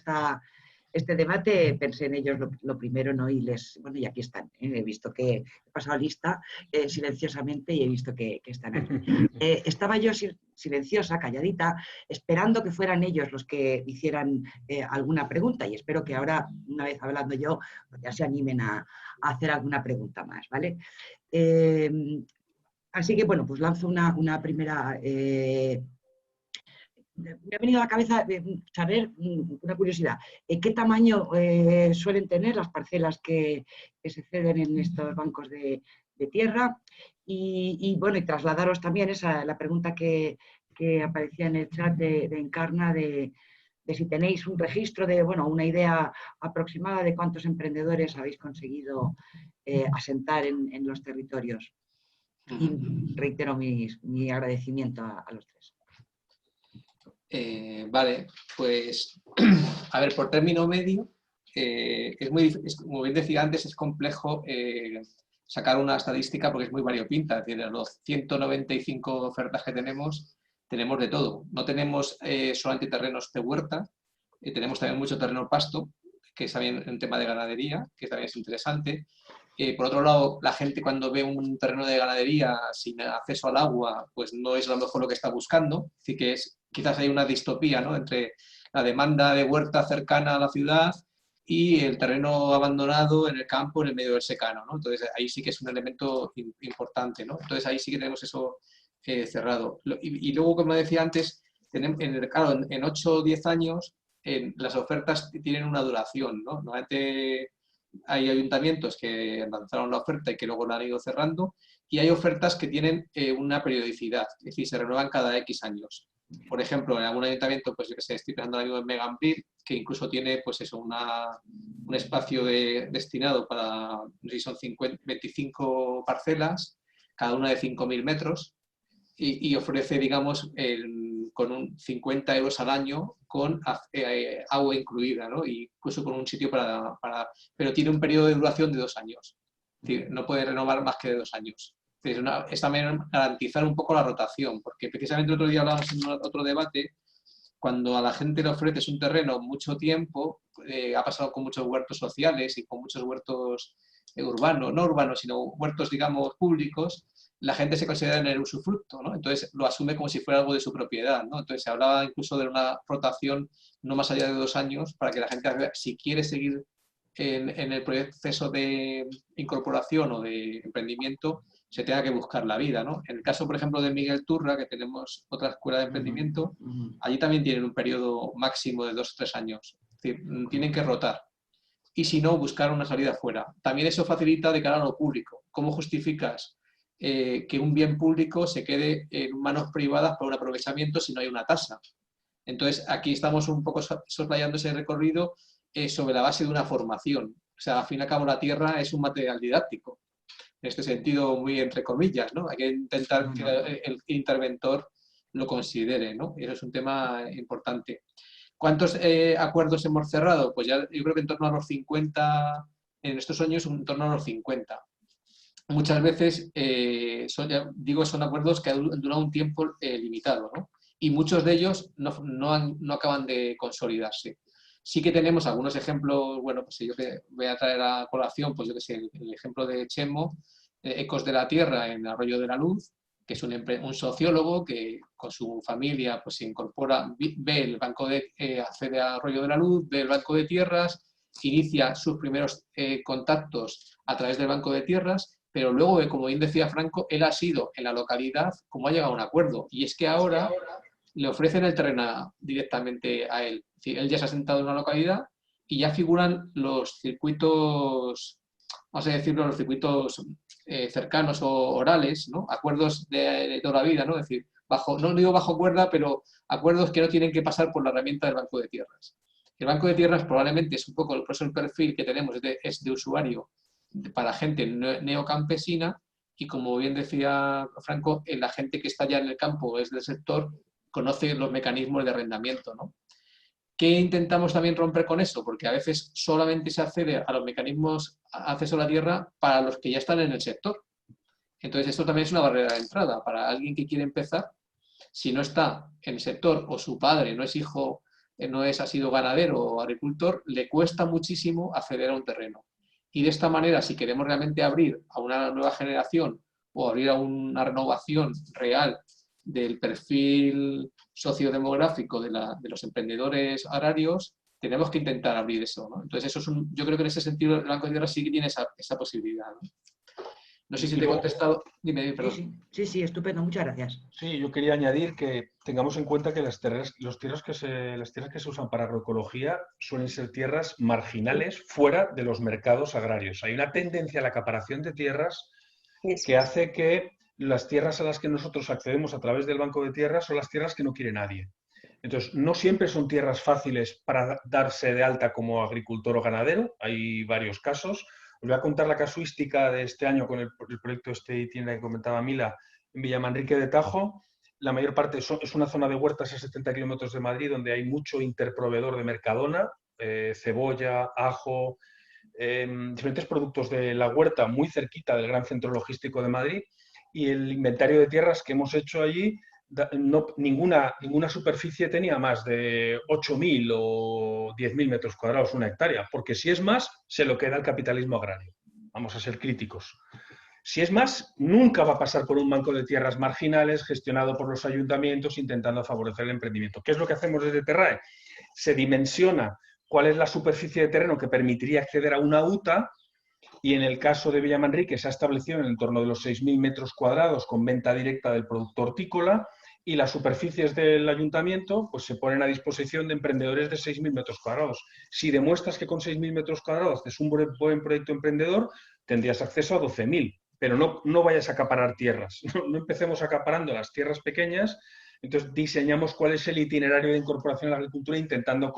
este debate, pensé en ellos lo primero, ¿no? Y y aquí están. He visto que he pasado lista silenciosamente y he visto que están aquí. Estaba yo silenciosa, calladita, esperando que fueran ellos los que hicieran alguna pregunta, y espero que ahora, una vez hablando yo, pues ya se animen a hacer alguna pregunta más, ¿vale? Así que, bueno, pues lanzo una primera... me ha venido a la cabeza saber, una curiosidad, ¿qué tamaño suelen tener las parcelas que se ceden en estos bancos de tierra? Y bueno, y trasladaros también la pregunta que aparecía en el chat de Encarna de si tenéis un registro una idea aproximada de cuántos emprendedores habéis conseguido asentar en los territorios. Y reitero mi agradecimiento a los tres. Vale, pues a ver, por término medio, como bien decía antes, es complejo sacar una estadística porque es muy variopinta. Es decir, los 195 ofertas que tenemos de todo. No tenemos solamente terrenos de huerta, tenemos también mucho terreno pasto, que es también un tema de ganadería, que también es interesante. Por otro lado, la gente cuando ve un terreno de ganadería sin acceso al agua, pues no es a lo mejor lo que está buscando. Así que quizás hay una distopía, ¿no?, entre la demanda de huerta cercana a la ciudad y el terreno abandonado en el campo, en el medio del secano, ¿no? Entonces ahí sí que es un elemento importante, ¿no? Entonces ahí sí que tenemos eso cerrado. Y luego, como decía antes, claro, en 8 o 10 años las ofertas tienen una duración, ¿no? Normalmente hay ayuntamientos que lanzaron la oferta y que luego la han ido cerrando, y hay ofertas que tienen una periodicidad, es decir, se renuevan cada X años. Por ejemplo, en algún ayuntamiento, pues yo que sé, estoy pensando ahora mismo en Megambil, que incluso tiene pues eso, un espacio destinado para, no sé si son 25 parcelas, cada una de 5.000 metros, y ofrece, digamos, con 50 euros al año con agua incluida, ¿no? Y incluso con un sitio pero tiene un periodo de duración de 2 años. Es decir, no puede renovar más que de 2 años. Es también garantizar un poco la rotación, porque precisamente el otro día hablábamos en otro debate, cuando a la gente le ofreces un terreno mucho tiempo, ha pasado con muchos huertos sociales y con muchos huertos urbanos, no urbanos, sino huertos, digamos, públicos, la gente se considera en el usufructo, ¿no? Entonces lo asume como si fuera algo de su propiedad, ¿no? Entonces se hablaba incluso de una rotación no más allá de 2 años para que la gente, si quiere seguir en el proceso de incorporación o de emprendimiento, se tenga que buscar la vida, ¿no? En el caso, por ejemplo, de Miguel Turra, que tenemos otra escuela de emprendimiento, allí también tienen un periodo máximo de 2 o 3 años. Es decir, tienen que rotar. Y si no, buscar una salida fuera. También eso facilita de cara a lo público. ¿Cómo justificas que un bien público se quede en manos privadas por un aprovechamiento si no hay una tasa? Entonces, aquí estamos un poco soslayando ese recorrido sobre la base de una formación. O sea, al fin y al cabo, la tierra es un material didáctico. En este sentido, muy entre comillas, ¿no? Hay que intentar que el interventor lo considere, ¿no? Y eso es un tema importante. ¿Cuántos acuerdos hemos cerrado? Pues ya yo creo que en torno a los 50, en estos años en torno a los 50. Muchas veces son acuerdos que han durado un tiempo limitado, ¿no? Y muchos de ellos no acaban de consolidarse. Sí que tenemos algunos ejemplos, bueno, pues yo que voy a traer a colación, pues yo que sé, el ejemplo de Chemo, Ecos de la Tierra en Arroyo de la Luz, que es un sociólogo que con su familia pues se incorpora, ve el banco accede a Arroyo de la Luz, ve el banco de tierras, inicia sus primeros contactos a través del banco de tierras, pero luego, como bien decía Franco, él ha sido en la localidad como ha llegado a un acuerdo. Y es que ahora le ofrecen el terreno directamente a él. Es decir, él ya se ha sentado en una localidad y ya figuran los circuitos, vamos a decirlo, los circuitos cercanos o orales, ¿no? Acuerdos de toda la vida, ¿no? Es decir, no digo bajo cuerda, pero acuerdos que no tienen que pasar por la herramienta del banco de tierras. El banco de tierras probablemente es un poco, por eso el perfil que tenemos es de usuario para gente neocampesina, y como bien decía Franco, la gente que está ya en el campo, es del sector, conoce los mecanismos de arrendamiento, ¿no? ¿Qué intentamos también romper con eso? Porque a veces solamente se accede a los mecanismos de acceso a la tierra para los que ya están en el sector. Entonces esto también es una barrera de entrada para alguien que quiere empezar. Si no está en el sector o su padre no es hijo, ha sido ganadero o agricultor, le cuesta muchísimo acceder a un terreno. Y de esta manera, si queremos realmente abrir a una nueva generación o abrir a una renovación real del perfil sociodemográfico de los emprendedores agrarios, tenemos que intentar abrir eso, ¿no? Entonces, yo creo que en ese sentido el Banco de Tierras sí que tiene esa posibilidad, ¿no? No sé si te he contestado. Dime, perdón. Sí, estupendo, muchas gracias. Sí, yo quería añadir que tengamos en cuenta que las tierras que se usan para agroecología suelen ser tierras marginales fuera de los mercados agrarios. Hay una tendencia a la acaparación de tierras que hace que las tierras a las que nosotros accedemos a través del banco de tierras son las tierras que no quiere nadie. Entonces, no siempre son tierras fáciles para darse de alta como agricultor o ganadero. Hay varios casos. Os voy a contar la casuística de este año con el proyecto tienda que comentaba Mila en Villamanrique de Tajo. La mayor parte es una zona de huertas a 70 kilómetros de Madrid donde hay mucho interproveedor de Mercadona, cebolla, ajo, diferentes productos de la huerta muy cerquita del gran centro logístico de Madrid, y el inventario de tierras que hemos hecho allí, ninguna superficie tenía más de 8.000 o 10.000 metros cuadrados, una hectárea, porque si es más, se lo queda el capitalismo agrario. Vamos a ser críticos. Si es más, nunca va a pasar por un banco de tierras marginales gestionado por los ayuntamientos intentando favorecer el emprendimiento. ¿Qué es lo que hacemos desde Terrae? Se dimensiona cuál es la superficie de terreno que permitiría acceder a una UTA, y en el caso de Villamanrique se ha establecido en el entorno de los 6.000 metros cuadrados con venta directa del producto hortícola, y las superficies del ayuntamiento pues, se ponen a disposición de emprendedores de 6.000 metros cuadrados. Si demuestras que con 6.000 metros cuadrados es un buen proyecto emprendedor, tendrías acceso a 12.000. Pero no vayas a acaparar tierras, no empecemos acaparando las tierras pequeñas. Entonces diseñamos cuál es el itinerario de incorporación a la agricultura, intentando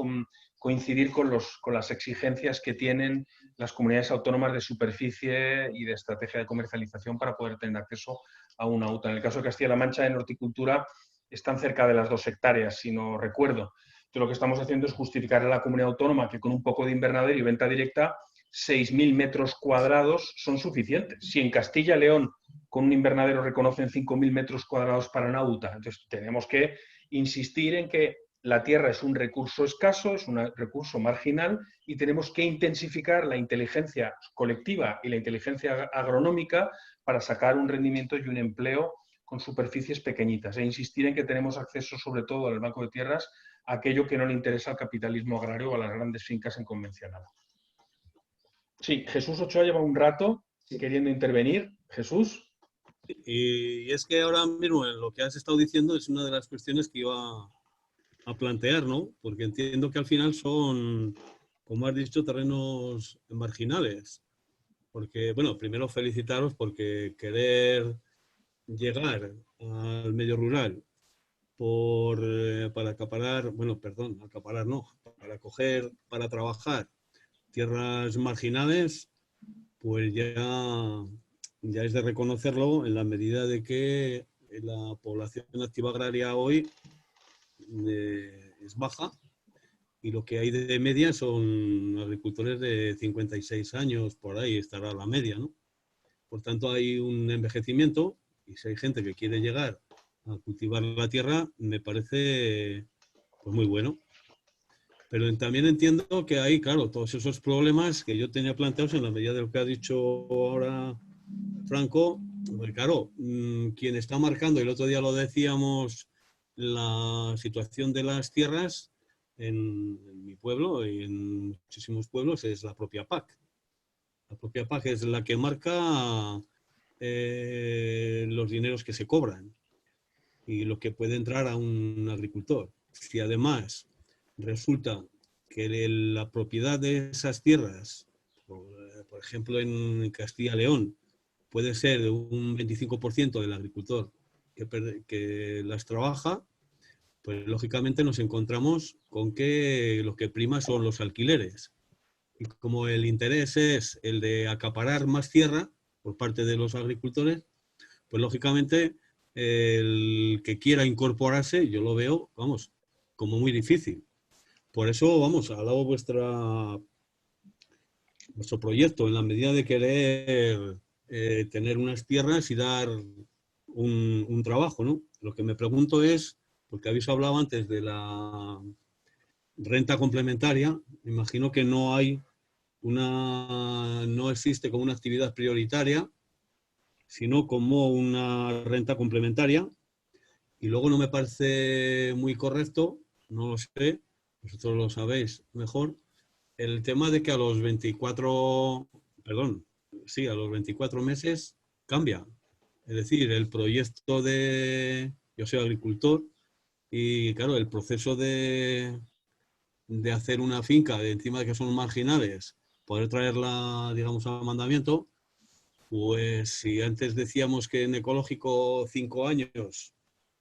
coincidir con las exigencias que tienen las comunidades autónomas de superficie y de estrategia de comercialización para poder tener acceso a una UTA. En el caso de Castilla-La Mancha, en horticultura, están cerca de las 2 hectáreas, si no recuerdo. Entonces, lo que estamos haciendo es justificar a la comunidad autónoma que con un poco de invernadero y venta directa, 6.000 metros cuadrados son suficientes. Si en Castilla y León con un invernadero reconocen 5.000 metros cuadrados para una UTA, entonces tenemos que insistir en que la tierra es un recurso escaso, es un recurso marginal, y tenemos que intensificar la inteligencia colectiva y la inteligencia agronómica para sacar un rendimiento y un empleo con superficies pequeñitas, e insistir en que tenemos acceso sobre todo al banco de tierras a aquello que no le interesa al capitalismo agrario o a las grandes fincas en convencional. Sí, Jesús Ochoa lleva un rato queriendo intervenir. Jesús. Y es que ahora mismo lo que has estado diciendo es una de las cuestiones que iba a plantear, ¿no? Porque entiendo que al final son, como has dicho, terrenos marginales. Porque, bueno, primero felicitaros porque querer llegar al medio rural para acaparar, bueno, perdón, acaparar no, para coger, para trabajar tierras marginales, pues ya es de reconocerlo en la medida de que la población activa agraria hoy es baja, y lo que hay de media son agricultores de 56 años, por ahí estará la media, ¿no? Por tanto, hay un envejecimiento, y si hay gente que quiere llegar a cultivar la tierra, me parece pues muy bueno. Pero también entiendo que hay, claro, todos esos problemas que yo tenía planteados en la medida de lo que ha dicho ahora Franco. Pues claro, quien está marcando, y el otro día lo decíamos, la situación de las tierras en mi pueblo y en muchísimos pueblos, es la propia PAC. La propia PAC es la que marca los dineros que se cobran y lo que puede entrar a un agricultor. Si además resulta que la propiedad de esas tierras, por ejemplo en Castilla y León, puede ser de un 25% del agricultor que las trabaja, pues lógicamente nos encontramos con que lo que prima son los alquileres. Y como el interés es el de acaparar más tierra por parte de los agricultores, pues lógicamente el que quiera incorporarse, yo lo veo, vamos, como muy difícil. Por eso, vamos, alabo vuestro proyecto en la medida de querer tener unas tierras y dar un trabajo, ¿no? Lo que me pregunto es, porque habéis hablado antes de la renta complementaria, me imagino que no existe como una actividad prioritaria, sino como una renta complementaria. Y luego no me parece muy correcto, no lo sé, vosotros lo sabéis mejor, el tema de que a los 24 meses cambia. Es decir, el proyecto yo soy agricultor, y claro, el proceso de hacer una finca de encima de que son marginales, poder traerla, digamos, a mandamiento, pues si antes decíamos que en ecológico 5 años,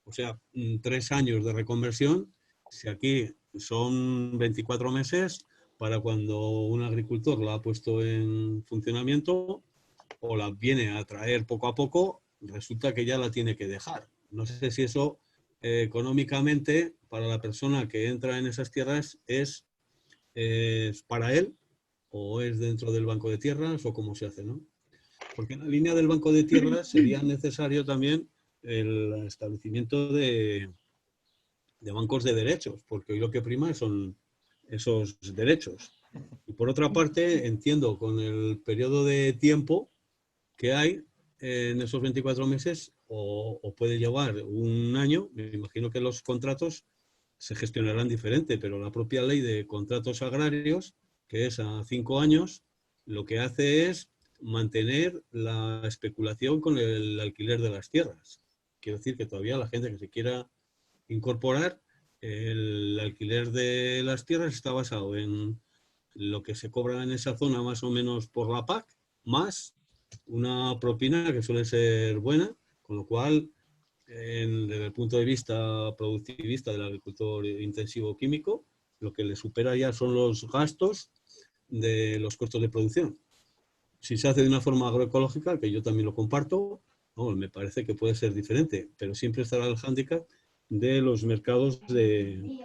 o sea, 3 años de reconversión, si aquí son 24 meses para cuando un agricultor la ha puesto en funcionamiento o la viene a traer poco a poco, resulta que ya la tiene que dejar. No sé si eso económicamente para la persona que entra en esas tierras es para él o es dentro del banco de tierras o cómo se hace, ¿no? Porque en la línea del banco de tierras sería necesario también el establecimiento de bancos de derechos, porque hoy lo que prima son esos derechos. Y por otra parte, entiendo con el periodo de tiempo que hay en esos 24 meses, o puede llevar un año, me imagino que los contratos se gestionarán diferente, pero la propia ley de contratos agrarios, que es a 5 años, lo que hace es mantener la especulación con el alquiler de las tierras. Quiero decir que todavía la gente que se quiera incorporar, el alquiler de las tierras está basado en lo que se cobra en esa zona más o menos por la PAC, más una propina que suele ser buena, con lo cual, desde el punto de vista productivista del agricultor intensivo químico, lo que le supera ya son los gastos de los costos de producción. Si se hace de una forma agroecológica, que yo también lo comparto, no, me parece que puede ser diferente, pero siempre estará el hándicap de los mercados de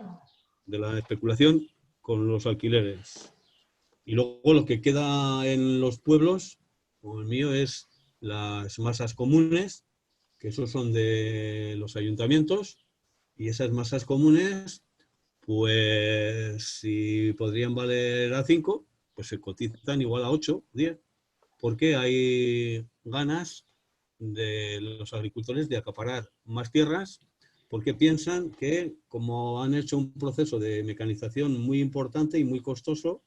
la especulación con los alquileres. Y luego lo que queda en los pueblos, como el mío, es las masas comunes, que esos son de los ayuntamientos, y esas masas comunes, pues si podrían valer a 5, pues se cotizan igual a 8, 10, porque hay ganas de los agricultores de acaparar más tierras, porque piensan que como han hecho un proceso de mecanización muy importante y muy costoso,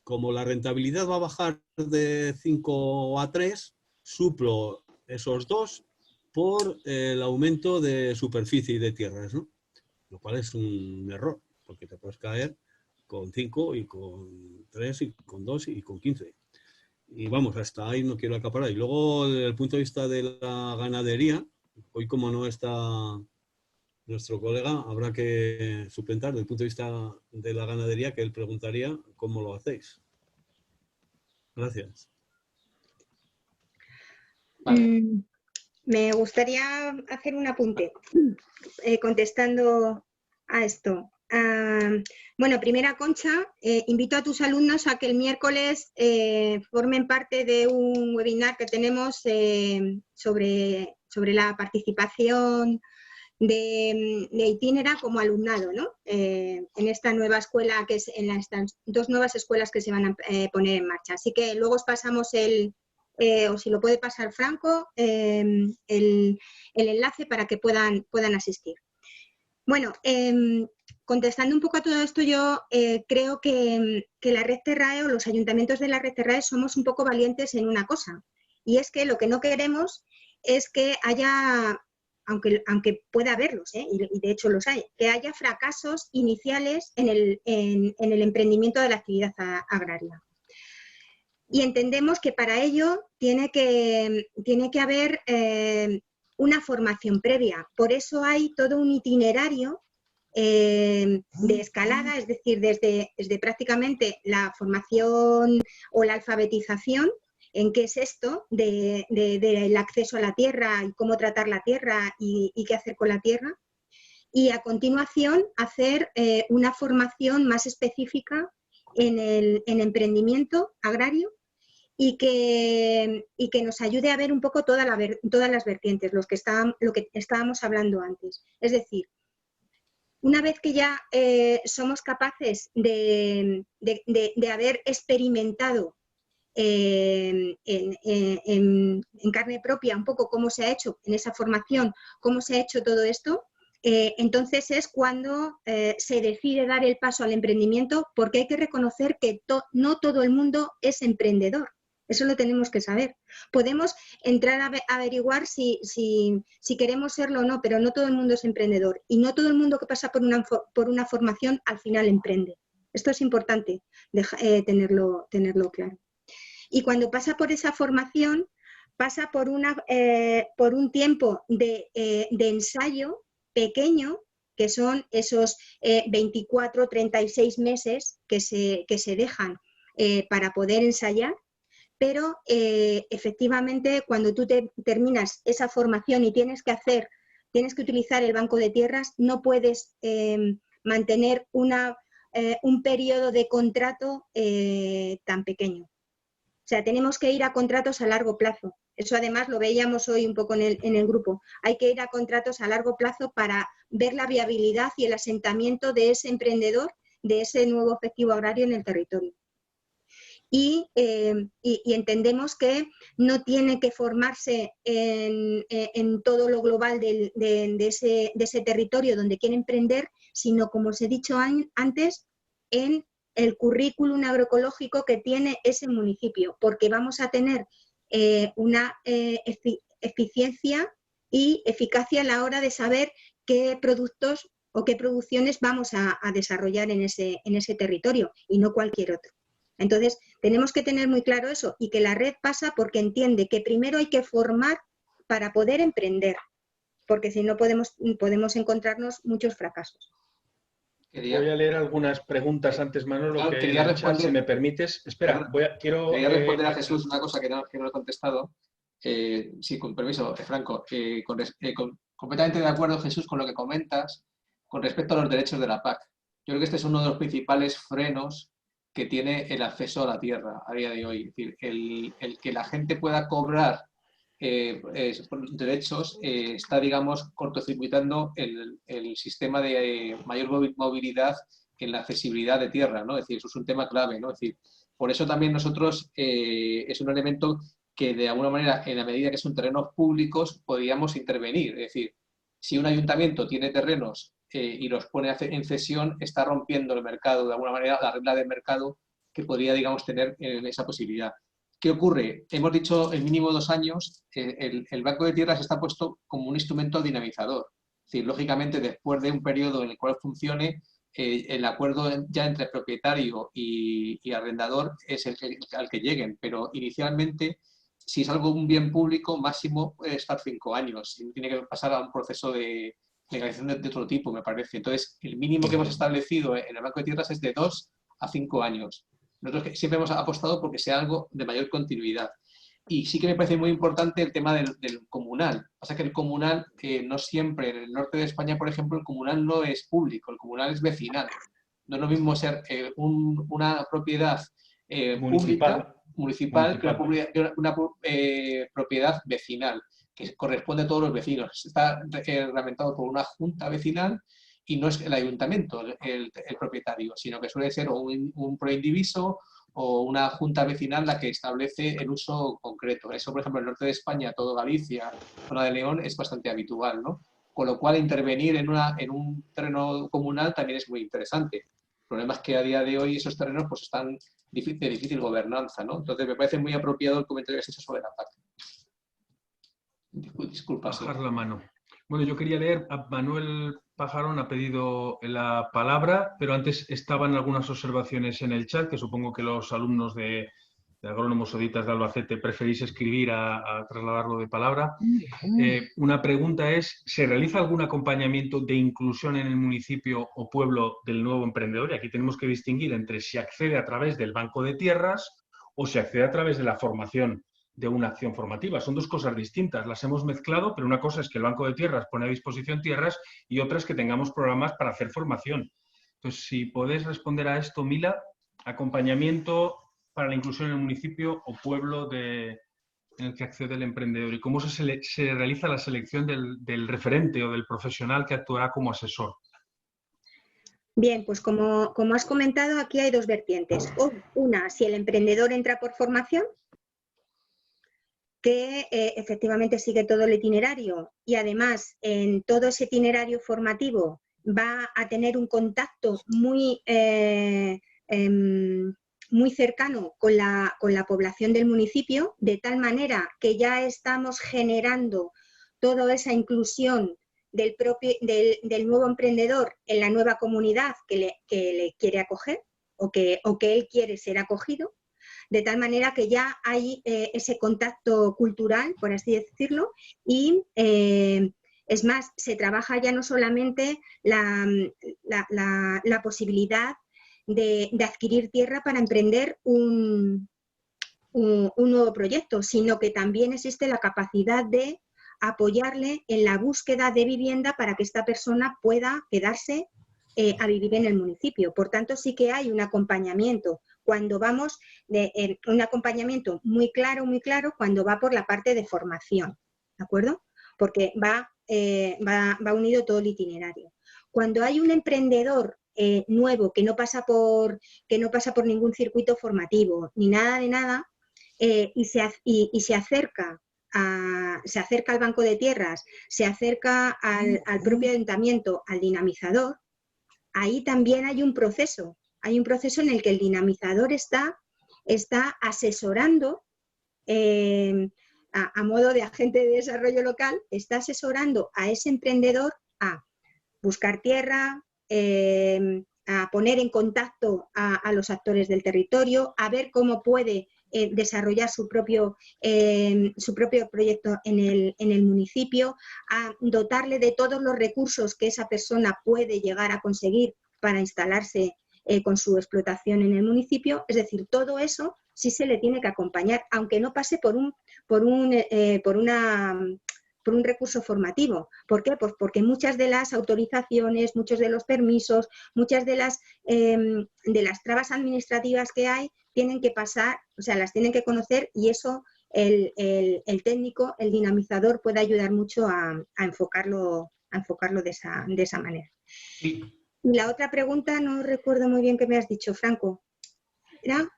como la rentabilidad va a bajar de 5 a 3, suplo esos 2 por el aumento de superficie y de tierras, ¿no? Lo cual es un error, porque te puedes caer con 5 y con 3 y con 2 y con 15. Y vamos, hasta ahí no quiero acaparar. Y luego, desde el punto de vista de la ganadería, hoy como no está nuestro colega, habrá que suplantar desde el punto de vista de la ganadería, que él preguntaría cómo lo hacéis. Gracias. Vale. Me gustaría hacer un apunte contestando a esto. Bueno, primera, Concha, invito a tus alumnos a que el miércoles formen parte de un webinar que tenemos sobre la participación de Itinera como alumnado, ¿no? En esta nueva escuela, que es en estas 2 nuevas escuelas que se van a poner en marcha. Así que luego os pasamos o si lo puede pasar Franco, el enlace para que puedan asistir. Bueno, contestando un poco a todo esto, yo creo que la red Terrae o los ayuntamientos de la red Terrae somos un poco valientes en una cosa, y es que lo que no queremos es que haya, aunque pueda haberlos, y de hecho los hay, que haya fracasos iniciales en el emprendimiento de la actividad agraria. Y entendemos que para ello tiene que haber una formación previa. Por eso hay todo un itinerario de escalada, es decir, desde prácticamente la formación o la alfabetización en qué es esto del acceso a la tierra y cómo tratar la tierra y qué hacer con la tierra. Y a continuación hacer una formación más específica en emprendimiento agrario y que nos ayude a ver un poco todas las vertientes, lo que estábamos hablando antes. Es decir, una vez que ya somos capaces de haber experimentado en carne propia un poco cómo se ha hecho en esa formación, cómo se ha hecho todo esto, entonces es cuando se decide dar el paso al emprendimiento, porque hay que reconocer que no todo el mundo es emprendedor. Eso lo tenemos que saber. Podemos entrar a averiguar si queremos serlo o no, pero no todo el mundo es emprendedor. Y no todo el mundo que pasa por una formación al final emprende. Esto es importante tenerlo claro. Y cuando pasa por esa formación, pasa por un tiempo de ensayo pequeño, que son esos 24, 36 meses que se dejan para poder ensayar. Pero efectivamente cuando tú terminas esa formación y tienes que utilizar el banco de tierras, no puedes mantener una un periodo de contrato tan pequeño. O sea, tenemos que ir a contratos a largo plazo. Eso además lo veíamos hoy un poco en el grupo. Hay que ir a contratos a largo plazo para ver la viabilidad y el asentamiento de ese emprendedor, de ese nuevo efectivo agrario en el territorio. Y entendemos que no tiene que formarse en todo lo global de ese territorio donde quiere emprender, sino, como os he dicho antes, en el currículum agroecológico que tiene ese municipio, porque vamos a tener una eficiencia y eficacia a la hora de saber qué productos o qué producciones vamos a desarrollar en ese territorio y no cualquier otro. Entonces, tenemos que tener muy claro eso y que la red pasa porque entiende que primero hay que formar para poder emprender, porque si no podemos encontrarnos muchos fracasos. Voy a leer algunas preguntas antes, Manolo, que hay en el chat, si me permites. Espera, quería responder a Jesús una cosa que no he contestado. Sí, con permiso, Franco. Completamente de acuerdo, Jesús, con lo que comentas con respecto a los derechos de la PAC. Yo creo que este es uno de los principales frenos que tiene el acceso a la tierra a día de hoy. Es decir, el que la gente pueda cobrar derechos está, digamos, cortocircuitando el sistema de mayor movilidad en la accesibilidad de tierra, ¿no? Es decir, eso es un tema clave, ¿no? Es decir, por eso también nosotros es un elemento que de alguna manera, en la medida que son terrenos públicos, podríamos intervenir. Es decir, si un ayuntamiento tiene terrenos y los pone en cesión, está rompiendo el mercado, de alguna manera, la regla del mercado que podría, digamos, tener esa posibilidad. ¿Qué ocurre? Hemos dicho el mínimo 2 años, el Banco de Tierras está puesto como un instrumento dinamizador. Es decir, lógicamente, después de un periodo en el cual funcione, el acuerdo ya entre propietario y arrendador es al que lleguen, pero inicialmente, si es un bien público, máximo puede estar 5 años. Tiene que pasar a un proceso de legalización de otro tipo, me parece. Entonces, el mínimo que hemos establecido en el Banco de Tierras es de 2 a 5 años. Nosotros siempre hemos apostado porque sea algo de mayor continuidad. Y sí que me parece muy importante el tema del comunal. Pasa que el comunal, no siempre, en el norte de España, por ejemplo, el comunal no es público, el comunal es vecinal. No es lo mismo ser una propiedad municipal que una propiedad vecinal, que corresponde a todos los vecinos. Está reglamentado por una junta vecinal y no es el ayuntamiento el propietario, sino que suele ser un proindiviso o una junta vecinal la que establece el uso concreto. Eso, por ejemplo, en el norte de España, todo Galicia, zona de León, es bastante habitual, ¿no? Con lo cual, intervenir en un terreno comunal también es muy interesante. El problema es que a día de hoy esos terrenos pues, están de difícil gobernanza, ¿no? Entonces, me parece muy apropiado el comentario que has hecho sobre la PAC. Disculpa. Bajar la mano. Bueno, yo quería leer, a Manuel Pajarón ha pedido la palabra, pero antes estaban algunas observaciones en el chat, que supongo que los alumnos de Agrónomos Oditas de Albacete preferís escribir a trasladarlo de palabra. Una pregunta es, ¿se realiza algún acompañamiento de inclusión en el municipio o pueblo del nuevo emprendedor? Y aquí tenemos que distinguir entre si accede a través del Banco de Tierras o si accede a través de la formación de una acción formativa. Son dos cosas distintas, las hemos mezclado, pero una cosa es que el Banco de Tierras pone a disposición tierras y otra es que tengamos programas para hacer formación. Entonces, si podéis responder a esto, Mila, acompañamiento para la inclusión en el municipio o pueblo en el que accede el emprendedor y cómo se realiza la selección del referente o del profesional que actuará como asesor. Bien, pues como has comentado, aquí hay dos vertientes. Una, si el emprendedor entra por formación, que efectivamente sigue todo el itinerario y además en todo ese itinerario formativo va a tener un contacto muy cercano con la población del municipio, de tal manera que ya estamos generando toda esa inclusión del nuevo emprendedor en la nueva comunidad que le quiere acoger o que él quiere ser acogido. De tal manera que ya hay ese contacto cultural, por así decirlo, y es más, se trabaja ya no solamente la posibilidad de adquirir tierra para emprender un nuevo proyecto, sino que también existe la capacidad de apoyarle en la búsqueda de vivienda para que esta persona pueda quedarse a vivir en el municipio. Por tanto, sí que hay un acompañamiento cuando vamos, un acompañamiento muy claro, cuando va por la parte de formación, ¿de acuerdo? Porque va unido todo el itinerario. Cuando hay un emprendedor nuevo que no pasa por ningún circuito formativo ni nada de nada, y se acerca al banco de tierras, se acerca al propio ayuntamiento, al dinamizador, ahí también hay un proceso en el que el dinamizador está asesorando, a modo de agente de desarrollo local, está asesorando a ese emprendedor a buscar tierra, a poner en contacto a los actores del territorio, a ver cómo puede desarrollar su propio proyecto en el municipio, a dotarle de todos los recursos que esa persona puede llegar a conseguir para instalarse con su explotación en el municipio. Es decir, todo eso sí se le tiene que acompañar, aunque no pase por un recurso formativo. ¿Por qué? Pues porque muchas de las autorizaciones, muchos de los permisos, muchas de las trabas administrativas que hay, tienen que pasar, o sea, las tienen que conocer, y eso el técnico, el dinamizador, puede ayudar mucho a enfocarlo de esa manera. Sí. Y la otra pregunta, no recuerdo muy bien qué me has dicho, Franco. ¿Era?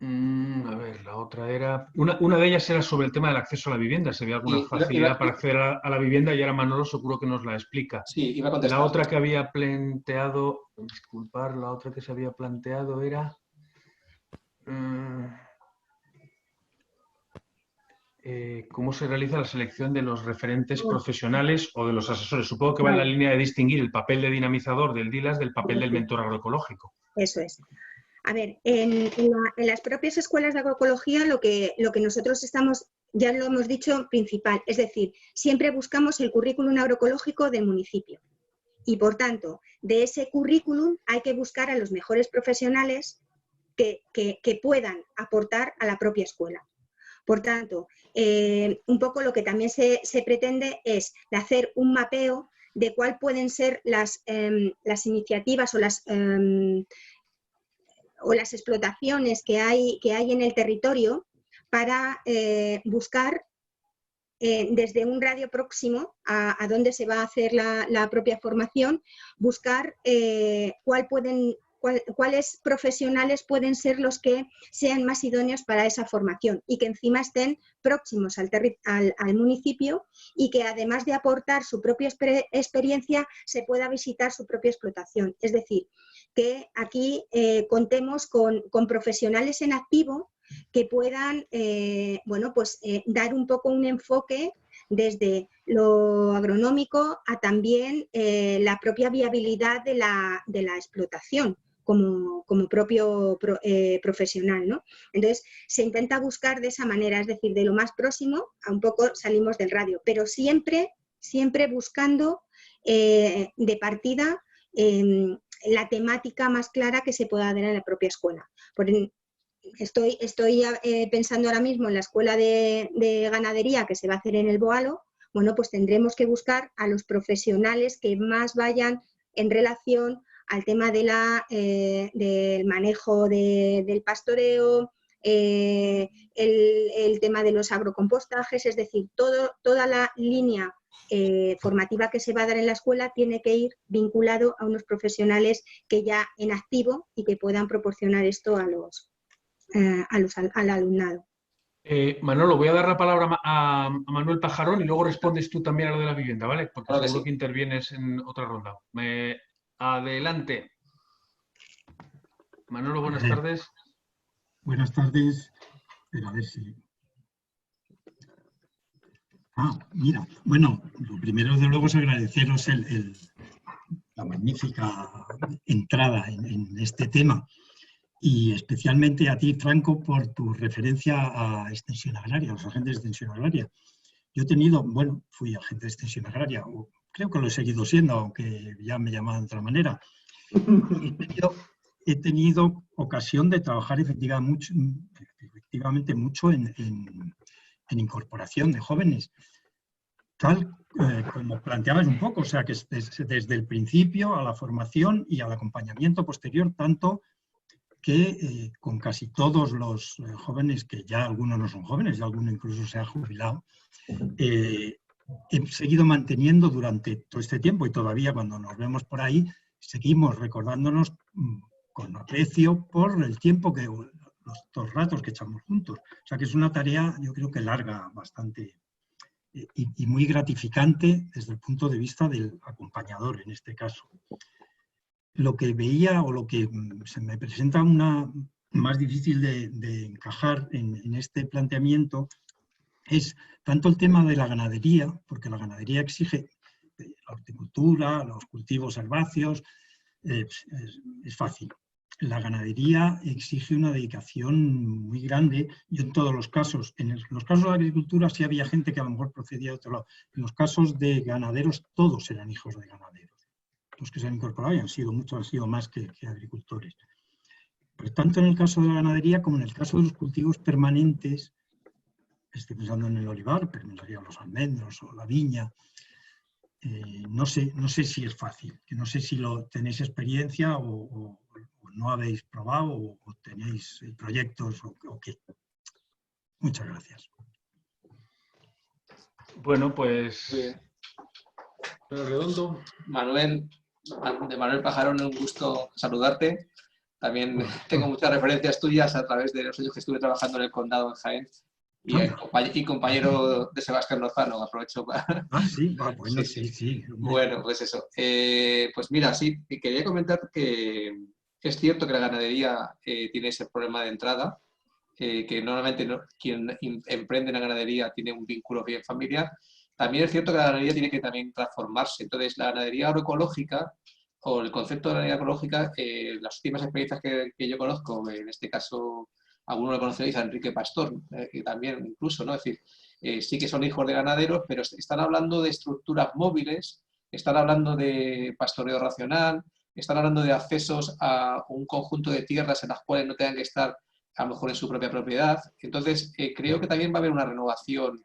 A ver, la otra era... Una de ellas era sobre el tema del acceso a la vivienda, si había alguna facilidad para acceder a la vivienda, y ahora Manolo seguro que nos la explica. Sí, iba a contestar. La otra que había planteado, disculpar, la otra que se había planteado era... ¿cómo se realiza la selección de los referentes profesionales o de los asesores? Supongo que va en la línea de distinguir el papel de dinamizador del DILAS del papel del mentor agroecológico. Eso es. A ver, en las propias escuelas de agroecología lo que nosotros estamos, ya lo hemos dicho, principal, es decir, siempre buscamos el currículum agroecológico del municipio. Y por tanto, de ese currículum hay que buscar a los mejores profesionales que puedan aportar a la propia escuela. Por tanto, un poco lo que también se pretende es hacer un mapeo de cuál pueden ser las iniciativas o las explotaciones que hay en el territorio, para buscar desde un radio próximo a donde se va a hacer la propia formación, buscar cuáles profesionales pueden ser los que sean más idóneos para esa formación, y que encima estén próximos al municipio, y que además de aportar su propia experiencia se pueda visitar su propia explotación. Es decir, que aquí contemos con profesionales en activo que puedan dar un poco un enfoque desde lo agronómico a también la propia viabilidad de la explotación como propio profesional, ¿no? Entonces, se intenta buscar de esa manera, es decir, de lo más próximo a un poco salimos del radio, pero siempre buscando de partida la temática más clara que se pueda dar en la propia escuela. Estoy pensando ahora mismo en la escuela de ganadería que se va a hacer en el Boalo. Bueno, pues tendremos que buscar a los profesionales que más vayan en relación al tema de del manejo del pastoreo, el tema de los agrocompostajes, es decir, toda la línea formativa que se va a dar en la escuela tiene que ir vinculado a unos profesionales que ya en activo y que puedan proporcionar esto al alumnado. Manolo, voy a dar la palabra a Manuel Pajarón y luego respondes tú también a lo de la vivienda, ¿vale? Porque claro seguro sí. que intervienes en otra ronda. Adelante. Manolo, buenas tardes. Buenas tardes. Pero a ver si... mira, bueno, lo primero de luego es agradeceros la magnífica entrada en este tema, y especialmente a ti, Franco, por tu referencia a extensión agraria, a los agentes de extensión agraria. Yo he tenido, bueno, fui agente de extensión agraria, o creo que lo he seguido siendo, aunque ya me llamaban de otra manera. He tenido ocasión de trabajar efectivamente mucho en incorporación de jóvenes. tal como planteabas un poco, o sea, que desde el principio a la formación y al acompañamiento posterior, tanto que con casi todos los jóvenes, que ya algunos no son jóvenes, ya alguno incluso se ha jubilado, he seguido manteniendo durante todo este tiempo, y todavía cuando nos vemos por ahí, seguimos recordándonos con aprecio por el tiempo que los ratos que echamos juntos. O sea que es una tarea, yo creo que larga bastante y muy gratificante desde el punto de vista del acompañador en este caso. Lo que veía o lo que se me presenta más difícil de encajar en este planteamiento es tanto el tema de la ganadería, porque la ganadería exige la horticultura, los cultivos herbáceos, es fácil. La ganadería exige una dedicación muy grande. Yo en todos los casos, en los casos de agricultura sí había gente que a lo mejor procedía de otro lado. En los casos de ganaderos, todos eran hijos de ganaderos. Los que se han incorporado y muchos han sido más que agricultores. Pero tanto en el caso de la ganadería como en el caso de los cultivos permanentes, estoy pensando en el olivar, pero pensaría en los almendros o la viña, no sé si es fácil, que no sé si tenéis experiencia o no habéis probado o tenéis proyectos o qué. Muchas gracias. Bueno, pues... Redondo. De Manuel Pajarón, un gusto saludarte. También tengo muchas referencias tuyas a través de los años que estuve trabajando en el condado en Jaén y compañero de Sebastián Lozano, aprovecho para... Sí, bueno, sí. Bueno, pues eso. Pues mira, sí, quería comentar que es cierto que la ganadería tiene ese problema de entrada, que normalmente quien emprende en la ganadería tiene un vínculo bien familiar. También es cierto que la ganadería tiene que también transformarse. Entonces, la ganadería agroecológica o el concepto de ganadería ecológica, las últimas experiencias que yo conozco, en este caso, algunos lo conoceréis, a Enrique Pastor, que también incluso, ¿no? Es decir, sí que son hijos de ganaderos, pero están hablando de estructuras móviles, están hablando de pastoreo racional, están hablando de accesos a un conjunto de tierras en las cuales no tengan que estar a lo mejor en su propia propiedad. Entonces, creo que también va a haber una renovación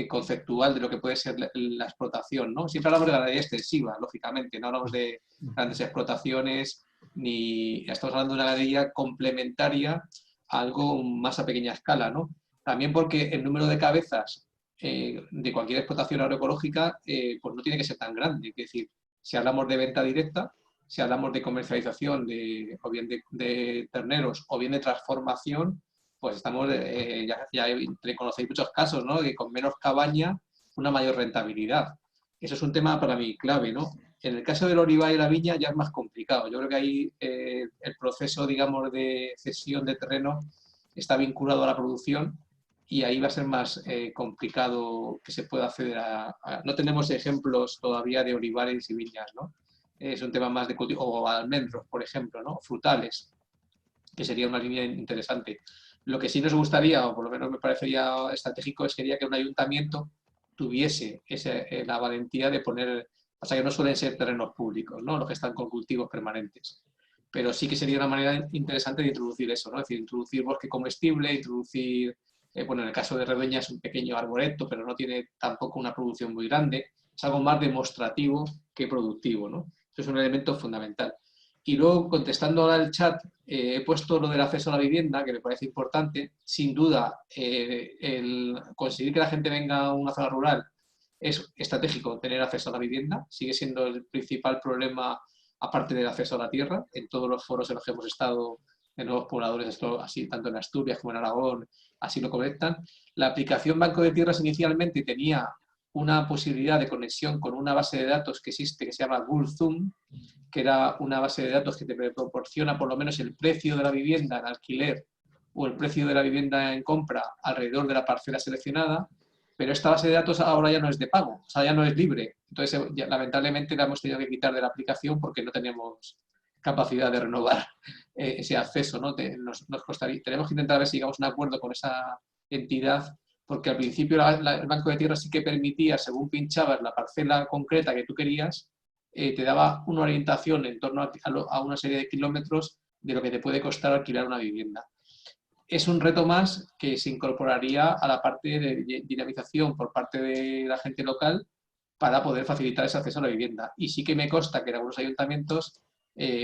conceptual de lo que puede ser la explotación, ¿no? Siempre hablamos de ganadería extensiva, lógicamente, no hablamos de grandes explotaciones, ni estamos hablando de una ganadería complementaria a algo más a pequeña escala, ¿no? También porque el número de cabezas de cualquier explotación agroecológica pues no tiene que ser tan grande. Es decir, si hablamos de venta directa, si hablamos de comercialización o bien de terneros o bien de transformación, pues estamos, ya conocéis muchos casos, ¿no? De con menos cabaña, una mayor rentabilidad. Eso es un tema para mí clave, ¿no? En el caso del olivar y la viña ya es más complicado. Yo creo que ahí el proceso, digamos, de cesión de terreno está vinculado a la producción y ahí va a ser más complicado que se pueda acceder No tenemos ejemplos todavía de olivares y viñas, ¿no? Es un tema más de cultivo, o almendros, por ejemplo, ¿no? Frutales, que sería una línea interesante. Lo que sí nos gustaría, o por lo menos me parecería estratégico, sería que un ayuntamiento tuviese la valentía de poner... Pasa que no suelen ser terrenos públicos, ¿no? Los que están con cultivos permanentes. Pero sí que sería una manera interesante de introducir eso, ¿no? Es decir, introducir bosque comestible, introducir... bueno, en el caso de Rebeña es un pequeño arboreto, pero no tiene tampoco una producción muy grande. Es algo más demostrativo que productivo, ¿no? Eso es un elemento fundamental. Y luego, contestando ahora el chat, he puesto lo del acceso a la vivienda, que me parece importante. Sin duda, el conseguir que la gente venga a una zona rural es estratégico, tener acceso a la vivienda. Sigue siendo el principal problema, aparte del acceso a la tierra. En todos los foros en los que hemos estado, en nuevos pobladores, esto así, tanto en Asturias como en Aragón, así lo conectan. La aplicación Banco de Tierras inicialmente tenía una posibilidad de conexión con una base de datos que existe, que se llama Gulzoom, que era una base de datos que te proporciona por lo menos el precio de la vivienda en alquiler o el precio de la vivienda en compra alrededor de la parcela seleccionada, pero esta base de datos ahora ya no es de pago, o sea, ya no es libre. Entonces, ya, lamentablemente, la hemos tenido que quitar de la aplicación porque no tenemos capacidad de renovar ese acceso, ¿no? Nos costaría, tenemos que intentar ver si llegamos a un acuerdo con esa entidad, porque al principio el Banco de Tierras sí que permitía, según pinchabas la parcela concreta que tú querías, te daba una orientación en torno a una serie de kilómetros de lo que te puede costar alquilar una vivienda. es un reto más que se incorporaría a la parte de dinamización por parte de la gente local para poder facilitar ese acceso a la vivienda. Y sí que me consta que en algunos ayuntamientos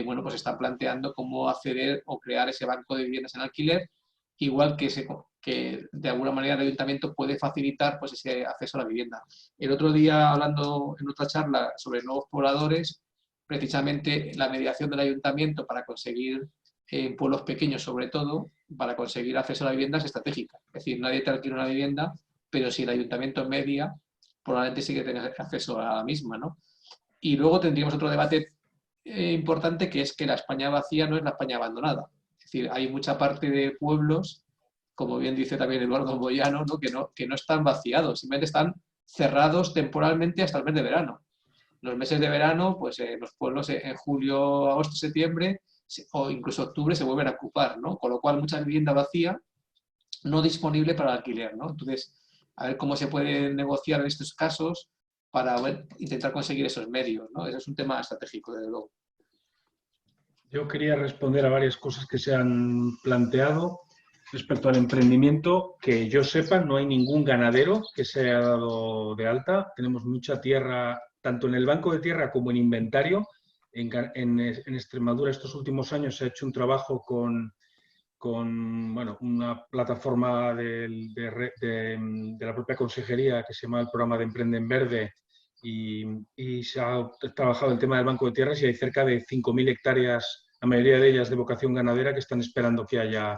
bueno, pues están planteando cómo acceder o crear ese banco de viviendas en alquiler, igual que de alguna manera el ayuntamiento puede facilitar pues, ese acceso a la vivienda. El otro día, hablando en otra charla sobre nuevos pobladores, precisamente la mediación del ayuntamiento para conseguir, en pueblos pequeños sobre todo, para conseguir acceso a la vivienda es estratégica. Es decir, nadie te alquila una vivienda, pero si el ayuntamiento media, probablemente sí que tengas acceso a la misma, ¿no? Y luego tendríamos otro debate importante, que es que la España vacía no es la España abandonada. Es decir, hay mucha parte de pueblos, como bien dice también Eduardo Boyano, ¿no? Que no están vaciados, simplemente están cerrados temporalmente hasta el mes de verano. Los meses de verano, pues los pueblos en julio, agosto, septiembre o incluso octubre se vuelven a ocupar, ¿no? Con lo cual mucha vivienda vacía no disponible para alquiler, ¿no? Entonces, a ver cómo se puede negociar en estos casos para intentar conseguir esos medios, ¿no? Ese es un tema estratégico, desde luego. Yo quería responder a varias cosas que se han planteado respecto al emprendimiento. Que yo sepa, no hay ningún ganadero que se haya dado de alta. Tenemos mucha tierra, tanto en el banco de tierra como en inventario. En Extremadura estos últimos años se ha hecho un trabajo con bueno, una plataforma de la propia consejería que se llama el programa de Emprende en Verde, y se ha trabajado el tema del banco de tierras, y hay cerca de 5.000 hectáreas, la mayoría de ellas de vocación ganadera, que están esperando que haya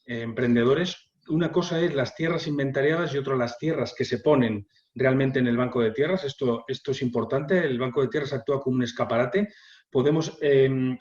emprendedores. Una cosa es las tierras inventariadas y otra las tierras que se ponen realmente en el banco de tierras. Esto es importante. El banco de tierras actúa como un escaparate. Podemos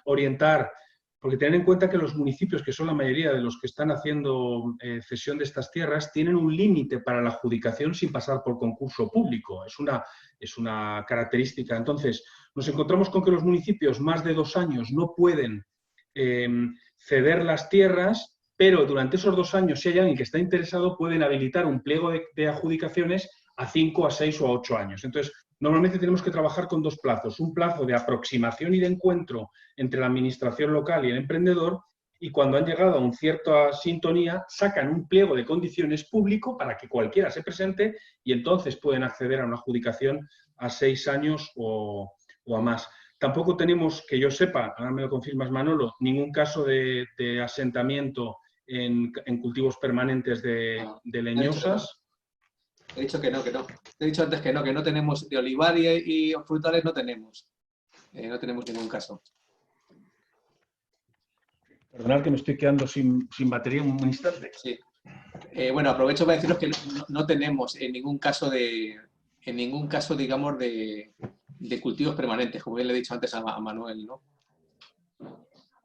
orientar, porque tener en cuenta que los municipios, que son la mayoría de los que están haciendo cesión de estas tierras, tienen un límite para la adjudicación sin pasar por concurso público. Es una característica. Entonces, nos encontramos con que los municipios más de 2 años no pueden ceder las tierras, pero durante esos 2 años, si hay alguien que está interesado, pueden habilitar un pliego de adjudicaciones a 5, a 6 o a 8 años. Entonces, normalmente tenemos que trabajar con 2 plazos. Un plazo de aproximación y de encuentro entre la administración local y el emprendedor, y cuando han llegado a una cierta sintonía, sacan un pliego de condiciones público para que cualquiera se presente, y entonces pueden acceder a una adjudicación a 6 años o a más. Tampoco tenemos, que yo sepa, ahora me lo confirmas Manolo, ningún caso de asentamiento en cultivos permanentes de leñosas. He dicho que no. He dicho antes que no tenemos de olivar y frutales, no tenemos. No tenemos ningún caso. Perdonad que me estoy quedando sin batería un instante. Sí. Bueno, aprovecho para deciros que no tenemos en ningún caso, digamos, de cultivos permanentes, como bien le he dicho antes a Manuel, ¿no?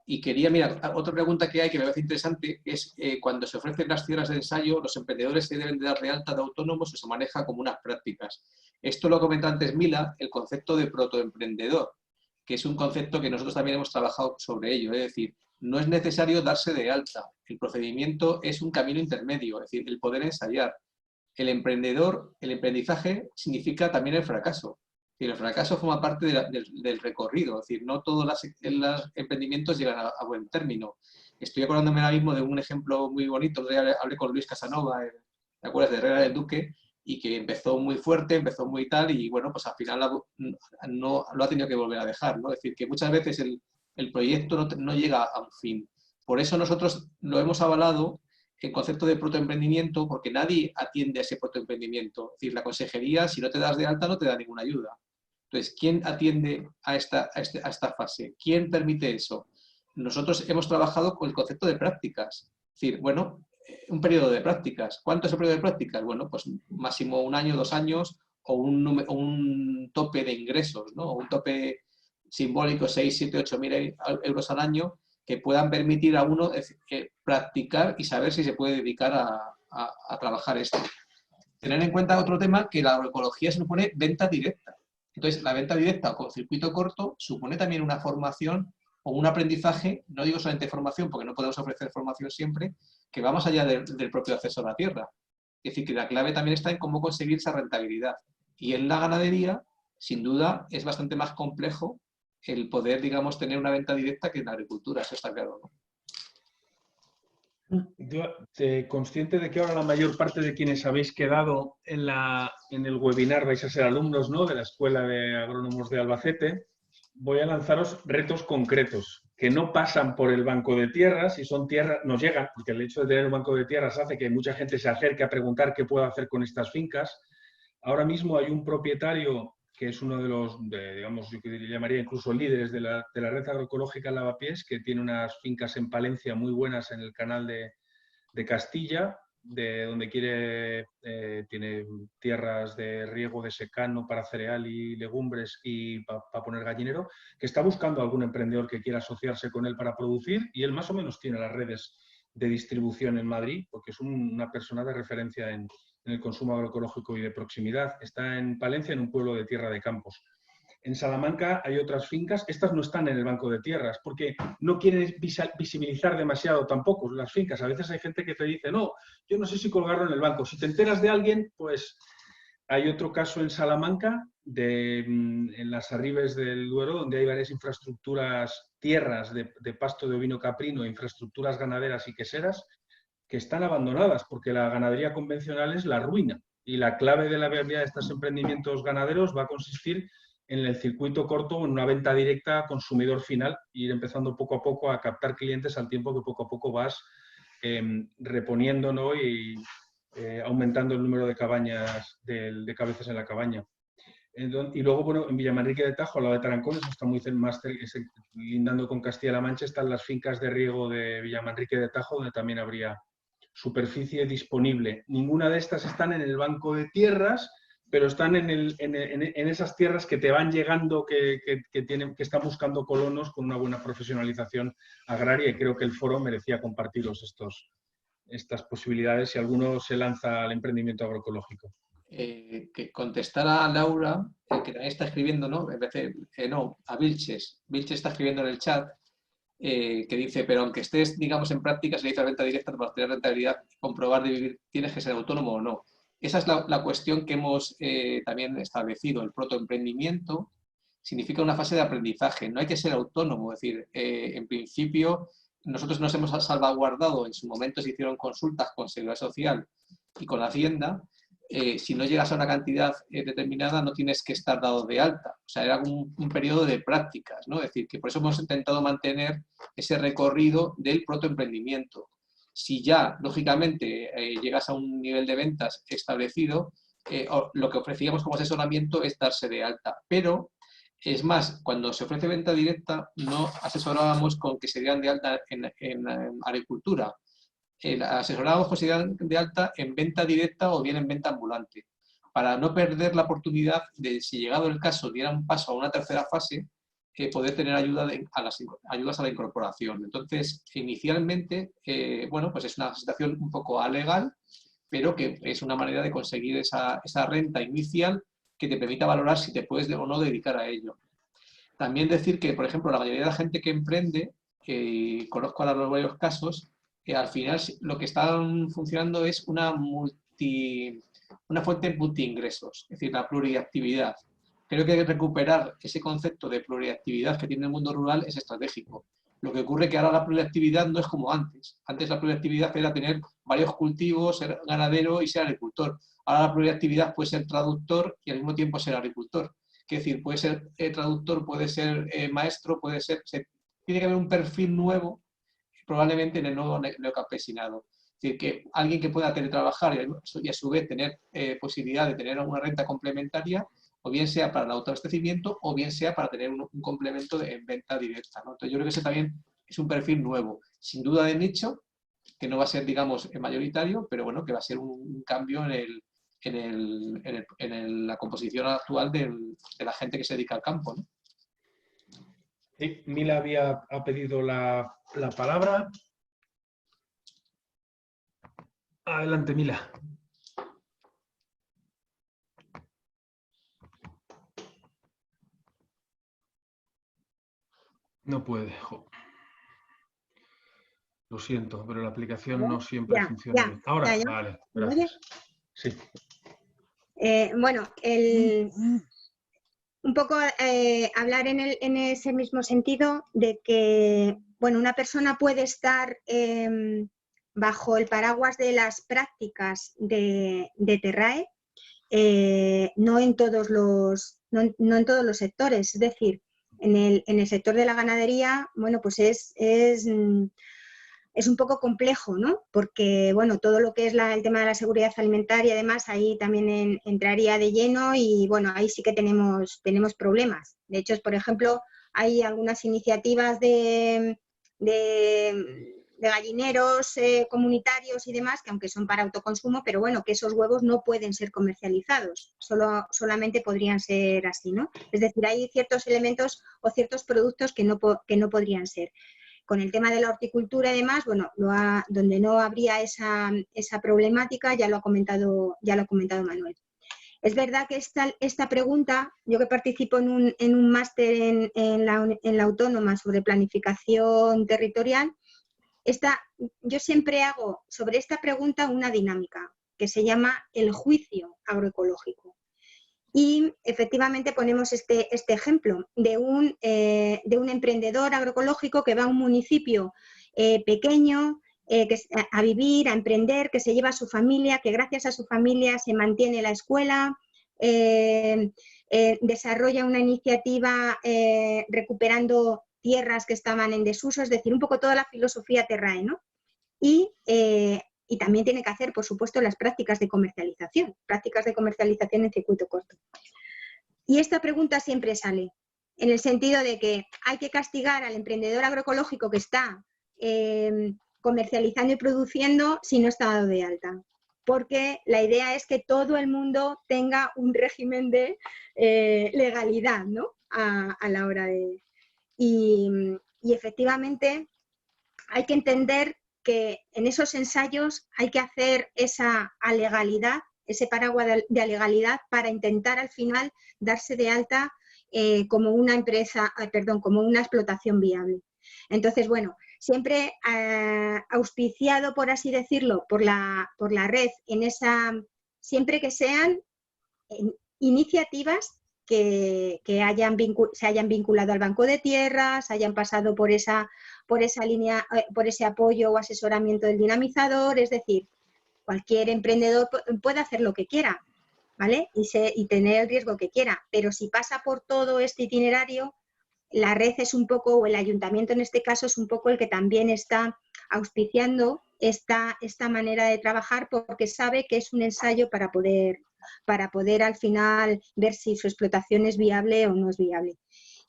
Y quería, mira, otra pregunta que hay que me parece interesante es cuando se ofrecen las tierras de ensayo, los emprendedores se deben de dar de alta de autónomos o se maneja como unas prácticas. Esto lo comentó antes Mila, el concepto de protoemprendedor, que es un concepto que nosotros también hemos trabajado sobre ello. Es decir, no es necesario darse de alta. El procedimiento es un camino intermedio, es decir, el poder ensayar. El emprendizaje significa también el fracaso. El fracaso forma parte del recorrido, es decir, no todos los emprendimientos llegan a buen término. Estoy acordándome ahora mismo de un ejemplo muy bonito. Hablé con Luis Casanova, ¿te acuerdas? De Herrera del Duque, y que empezó muy fuerte, empezó muy tal, y bueno, pues al final no lo ha tenido que volver a dejar, ¿no? Es decir, que muchas veces el proyecto no llega a un fin. Por eso nosotros lo hemos avalado el concepto de protoemprendimiento, porque nadie atiende a ese protoemprendimiento. Es decir, la consejería, si no te das de alta, no te da ninguna ayuda. Entonces, ¿quién atiende a esta fase? ¿Quién permite eso? Nosotros hemos trabajado con el concepto de prácticas. Es decir, bueno, un periodo de prácticas. ¿Cuánto es el periodo de prácticas? Bueno, pues máximo 1 año, 2 años, o un tope de ingresos, ¿no? O un tope simbólico, 6, 7, 8 mil euros al año, que puedan permitir a uno practicar y saber si se puede dedicar a trabajar esto. Tener en cuenta otro tema, que la agroecología supone venta directa. Entonces, la venta directa o con circuito corto supone también una formación o un aprendizaje, no digo solamente formación, porque no podemos ofrecer formación siempre, que va más allá del propio acceso a la tierra. Es decir, que la clave también está en cómo conseguir esa rentabilidad. Y en la ganadería, sin duda, es bastante más complejo el poder, digamos, tener una venta directa que en la agricultura, eso está claro, ¿no? Yo, consciente de que ahora la mayor parte de quienes habéis quedado en el webinar vais a ser alumnos, ¿no?, de la Escuela de Agrónomos de Albacete, voy a lanzaros retos concretos que no pasan por el banco de tierras y son tierras, nos llegan, porque el hecho de tener un banco de tierras hace que mucha gente se acerque a preguntar qué puedo hacer con estas fincas. Ahora mismo hay un propietario que es uno de los, digamos, yo que llamaría incluso líderes de la red agroecológica Lavapiés, que tiene unas fincas en Palencia muy buenas en el canal de Castilla, de donde tiene tierras de riego de secano para cereal y legumbres y para poner gallinero, que está buscando algún emprendedor que quiera asociarse con él para producir, y él más o menos tiene las redes de distribución en Madrid, porque es una persona de referencia en el consumo agroecológico y de proximidad. Está en Palencia, en un pueblo de Tierra de Campos. En Salamanca hay otras fincas, estas no están en el banco de tierras, porque no quieren visibilizar demasiado tampoco las fincas. A veces hay gente que te dice, no, yo no sé si colgarlo en el banco. Si te enteras de alguien, pues hay otro caso en Salamanca, en las Arribes del Duero, donde hay varias infraestructuras, tierras de pasto de ovino caprino, infraestructuras ganaderas y queseras, que están abandonadas, porque la ganadería convencional es la ruina. Y la clave de la viabilidad de estos emprendimientos ganaderos va a consistir en el circuito corto, en una venta directa a consumidor final, e ir empezando poco a poco a captar clientes al tiempo que poco a poco vas reponiendo, ¿no?, y aumentando el número de cabañas, de cabezas en la cabaña. Y luego, bueno, en Villamanrique de Tajo, al lado de Tarancón, eso está muy más lindando con Castilla-La Mancha, están las fincas de riego de Villamanrique de Tajo, donde también habría superficie disponible. Ninguna de estas están en el banco de tierras, pero están en esas tierras que te van llegando, que están buscando colonos con una buena profesionalización agraria, y creo que el foro merecía compartiros estas posibilidades si alguno se lanza al emprendimiento agroecológico. Que contestara a Laura, que también está escribiendo, ¿no? En vez de, no, a Vilches. Vilches está escribiendo en el chat, que dice, pero aunque estés, digamos, en práctica, se le dice renta directa, para obtener rentabilidad, comprobar de vivir, tienes que ser autónomo o no. Esa es la cuestión que hemos también establecido. El protoemprendimiento significa una fase de aprendizaje. No hay que ser autónomo. Es decir, en principio, nosotros nos hemos salvaguardado. En su momento se hicieron consultas con Seguridad Social y con Hacienda. Si no llegas a una cantidad determinada, no tienes que estar dado de alta. O sea, era un periodo de prácticas, ¿no? Es decir, que por eso hemos intentado mantener ese recorrido del protoemprendimiento. Si ya, lógicamente, llegas a un nivel de ventas establecido, lo que ofrecíamos como asesoramiento es darse de alta. Pero, es más, cuando se ofrece venta directa, no asesorábamos con que se dieran de alta en agricultura. Asesorábamos con que se dieran de alta en venta directa o bien en venta ambulante, para no perder la oportunidad de, si llegado el caso, dieran un paso a una tercera fase, poder tener ayudas a la incorporación. Entonces, inicialmente, bueno, pues es una situación un poco alegal, pero que es una manera de conseguir esa renta inicial que te permita valorar si te puedes o no dedicar a ello. También decir que, por ejemplo, la mayoría de la gente que emprende, conozco ahora los varios casos, que al final lo que están funcionando es una fuente multiingresos, es decir, la pluriactividad. Creo que recuperar ese concepto de pluriactividad que tiene el mundo rural es estratégico. Lo que ocurre es que ahora la pluriactividad no es como antes. Antes la pluriactividad era tener varios cultivos, ser ganadero y ser agricultor. Ahora la pluriactividad puede ser traductor y al mismo tiempo ser agricultor. Es decir, puede ser traductor, puede ser maestro, puede ser... Tiene que haber un perfil nuevo probablemente en el nuevo neocampesinado. Es decir, que alguien que pueda teletrabajar y a su vez tener posibilidad de tener una renta complementaria, o bien sea para el autoabastecimiento o bien sea para tener un complemento en venta directa, ¿no? Entonces yo creo que ese también es un perfil nuevo, sin duda de nicho, que no va a ser, digamos, mayoritario, pero bueno, que va a ser un cambio en la composición actual de la gente que se dedica al campo, ¿no? Sí, Mila ha pedido la palabra. Adelante, Mila. No puede. Lo siento, pero la aplicación no siempre funciona bien. Ahora, vale, gracias. Sí. Bueno, un poco hablar en ese mismo sentido de que, bueno, una persona puede estar bajo el paraguas de las prácticas de Terrae, no en todos los sectores. Es decir, en el sector de la ganadería, bueno, pues es un poco complejo, ¿no? Porque, bueno, todo lo que es el tema de la seguridad alimentaria, además, ahí también entraría de lleno y, bueno, ahí sí que tenemos problemas. De hecho, por ejemplo, hay algunas iniciativas de gallineros comunitarios y demás, que aunque son para autoconsumo, pero bueno, que esos huevos no pueden ser comercializados, solamente podrían ser así, ¿no? Es decir, hay ciertos elementos o ciertos productos que no podrían ser. Con el tema de la horticultura y demás, bueno, donde no habría esa problemática, ya lo ha comentado Manuel. Es verdad que esta pregunta, yo que participo en un máster en la Autónoma sobre planificación territorial, yo siempre hago sobre esta pregunta una dinámica que se llama el juicio agroecológico. Y efectivamente ponemos este ejemplo de un emprendedor agroecológico que va a un municipio pequeño a vivir, a emprender, que se lleva a su familia, que gracias a su familia se mantiene la escuela, desarrolla una iniciativa recuperando tierras que estaban en desuso, es decir, un poco toda la filosofía Terrae, ¿no? Y también tiene que hacer, por supuesto, las prácticas de comercialización en circuito corto. Y esta pregunta siempre sale, en el sentido de que hay que castigar al emprendedor agroecológico que está comercializando y produciendo si no está dado de alta. Porque la idea es que todo el mundo tenga un régimen de legalidad, ¿no? A la hora de... Y efectivamente hay que entender que en esos ensayos hay que hacer esa alegalidad, ese paraguas de alegalidad para intentar al final darse de alta como una empresa, como una explotación viable. Entonces, bueno, siempre auspiciado, por así decirlo, por la red, siempre que sean iniciativas que se hayan vinculado al Banco de Tierras, hayan pasado por esa línea, por ese apoyo o asesoramiento del dinamizador, es decir, cualquier emprendedor puede hacer lo que quiera, ¿vale? Y tener el riesgo que quiera, pero si pasa por todo este itinerario, la red es un poco, o el ayuntamiento en este caso, es un poco el que también está auspiciando esta manera de trabajar, porque sabe que es un ensayo para poder al final ver si su explotación es viable o no es viable.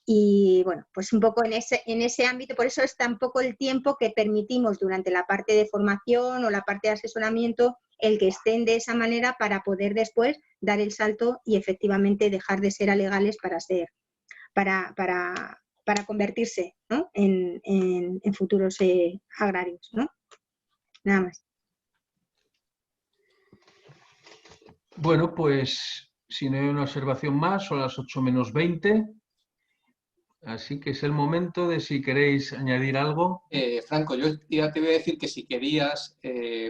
Y bueno, pues un poco en ese ámbito, por eso es tan poco el tiempo que permitimos durante la parte de formación o la parte de asesoramiento el que estén de esa manera para poder después dar el salto y efectivamente dejar de ser alegales para convertirse, ¿no? en futuros agrarios, ¿no? Nada más. Bueno, pues si no hay una observación más, son las 8 menos 20. Así que es el momento de si queréis añadir algo. Franco, yo ya te voy a decir que si querías,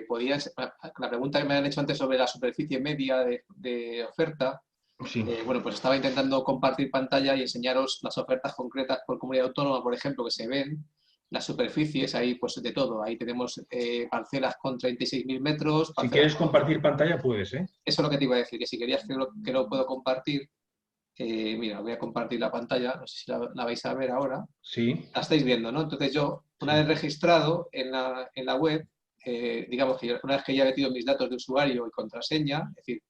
podías, la pregunta que me han hecho antes sobre la superficie media de oferta, Sí. bueno, pues estaba intentando compartir pantalla y enseñaros las ofertas concretas por comunidad autónoma, por ejemplo, que se ven, las superficies, ahí pues de todo. Ahí tenemos parcelas con 36.000 metros. Si quieres compartir pantalla, puedes, ¿eh? Eso es lo que te iba a decir, que si querías que lo puedo compartir. Mira, voy a compartir la pantalla, no sé si la vais a ver ahora. Sí. La estáis viendo, ¿no? Entonces yo, una vez registrado en la web, digamos que una vez que ya he metido mis datos de usuario y contraseña, es decir,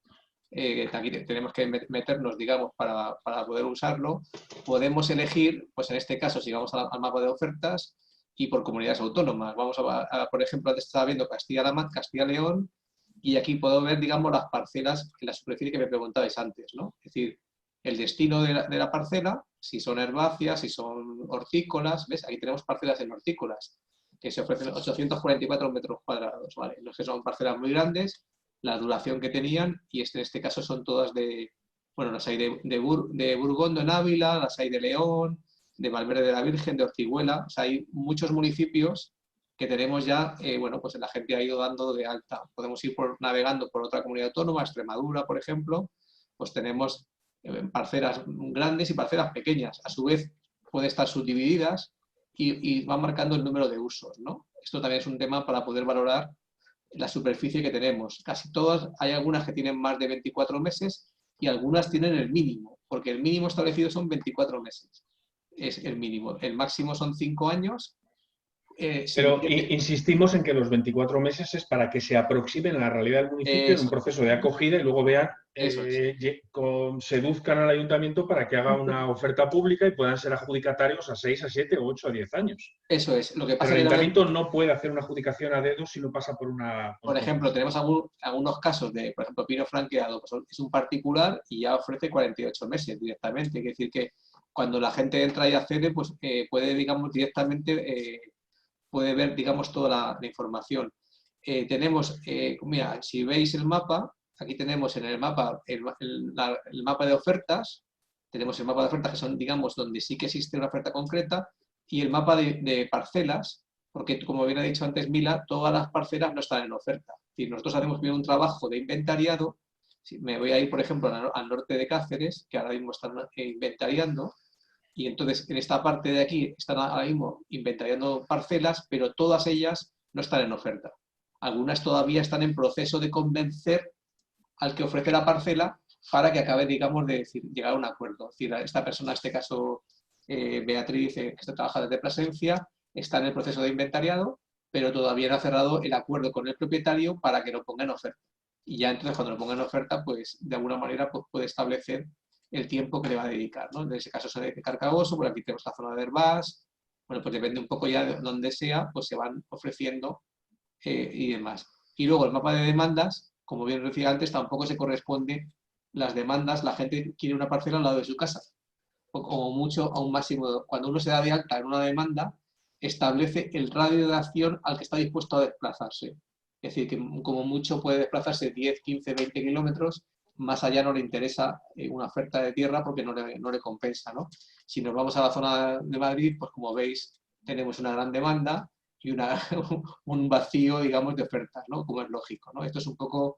aquí tenemos que meternos, digamos, para poder usarlo, podemos elegir, pues en este caso, si vamos al mapa de ofertas y por comunidades autónomas. Vamos por ejemplo, antes estaba viendo Castilla-León y aquí puedo ver, digamos, las parcelas en la superficie que me preguntabais antes, ¿no? Es decir, el destino de la parcela, si son herbáceas, si son hortícolas, ¿ves? Aquí tenemos parcelas en hortícolas que se ofrecen 844 metros cuadrados, ¿vale? No es que son parcelas muy grandes, la duración que tenían, y en este caso son todas bueno, las hay de Burgondo en Ávila, las hay de León, de Valverde de la Virgen, de Ortiguela, o sea, hay muchos municipios que tenemos ya, bueno, pues la gente ha ido dando de alta. Podemos ir navegando por otra comunidad autónoma, Extremadura, por ejemplo, pues tenemos parcelas grandes y parcelas pequeñas. A su vez, puede estar subdivididas y van marcando el número de usos, ¿no? esto también es un tema para poder valorar la superficie que tenemos. Casi todas, hay algunas que tienen más de 24 meses y algunas tienen el mínimo, porque el mínimo establecido son 24 meses. Es el mínimo. El máximo son 5 años. Pero insistimos en que los 24 meses es para que se aproximen a la realidad del municipio en un proceso de acogida y luego vean, seduzcan al ayuntamiento para que haga una oferta pública y puedan ser adjudicatarios a 6, a 7, 8, a 10 años. Eso es. Lo que pasa Pero el ayuntamiento no puede hacer una adjudicación a dedo si no pasa por una... Por ejemplo, tenemos algunos casos de, por ejemplo, Pino Franqueado, pues es un particular y ya ofrece 48 meses directamente. Es decir, que cuando la gente entra y accede, pues puede, digamos, directamente... puede ver, digamos, toda la información. Tenemos, mira, si veis el mapa, aquí tenemos en el mapa el mapa de ofertas, tenemos el mapa de ofertas que son, digamos, donde sí que existe una oferta concreta, y el mapa de parcelas, porque como bien ha dicho antes Mila, todas las parcelas no están en oferta. Es decir, nosotros hacemos bien un trabajo de inventariado, si me voy a ir, por ejemplo, al norte de Cáceres, que ahora mismo están inventariando, y entonces en esta parte de aquí están ahora mismo inventariando parcelas, pero todas ellas no están en oferta. Algunas todavía están en proceso de convencer al que ofrece la parcela para que acabe, digamos, de llegar a un acuerdo. Es decir, esta persona, en este caso Beatriz, que está trabajando desde Plasencia, está en el proceso de inventariado, pero todavía no ha cerrado el acuerdo con el propietario para que lo ponga en oferta. Y ya entonces cuando lo ponga en oferta, pues de alguna manera pues, puede establecer el tiempo que le va a dedicar, ¿no? En ese caso se de Carcagoso, por aquí tenemos la zona de Herbás, bueno, pues depende un poco ya de donde sea, pues se van ofreciendo y demás. Y luego el mapa de demandas, como bien decía antes, tampoco se corresponde las demandas, la gente quiere una parcela al lado de su casa, o como mucho a un máximo, cuando uno se da de alta en una demanda, establece el radio de acción al que está dispuesto a desplazarse. Es decir, que como mucho puede desplazarse 10, 15, 20 kilómetros, más allá no le interesa una oferta de tierra porque no le compensa, ¿no? Si nos vamos a la zona de Madrid, pues como veis, tenemos una gran demanda y un vacío, digamos, de ofertas, ¿no? Como es lógico, ¿no? Esto es un poco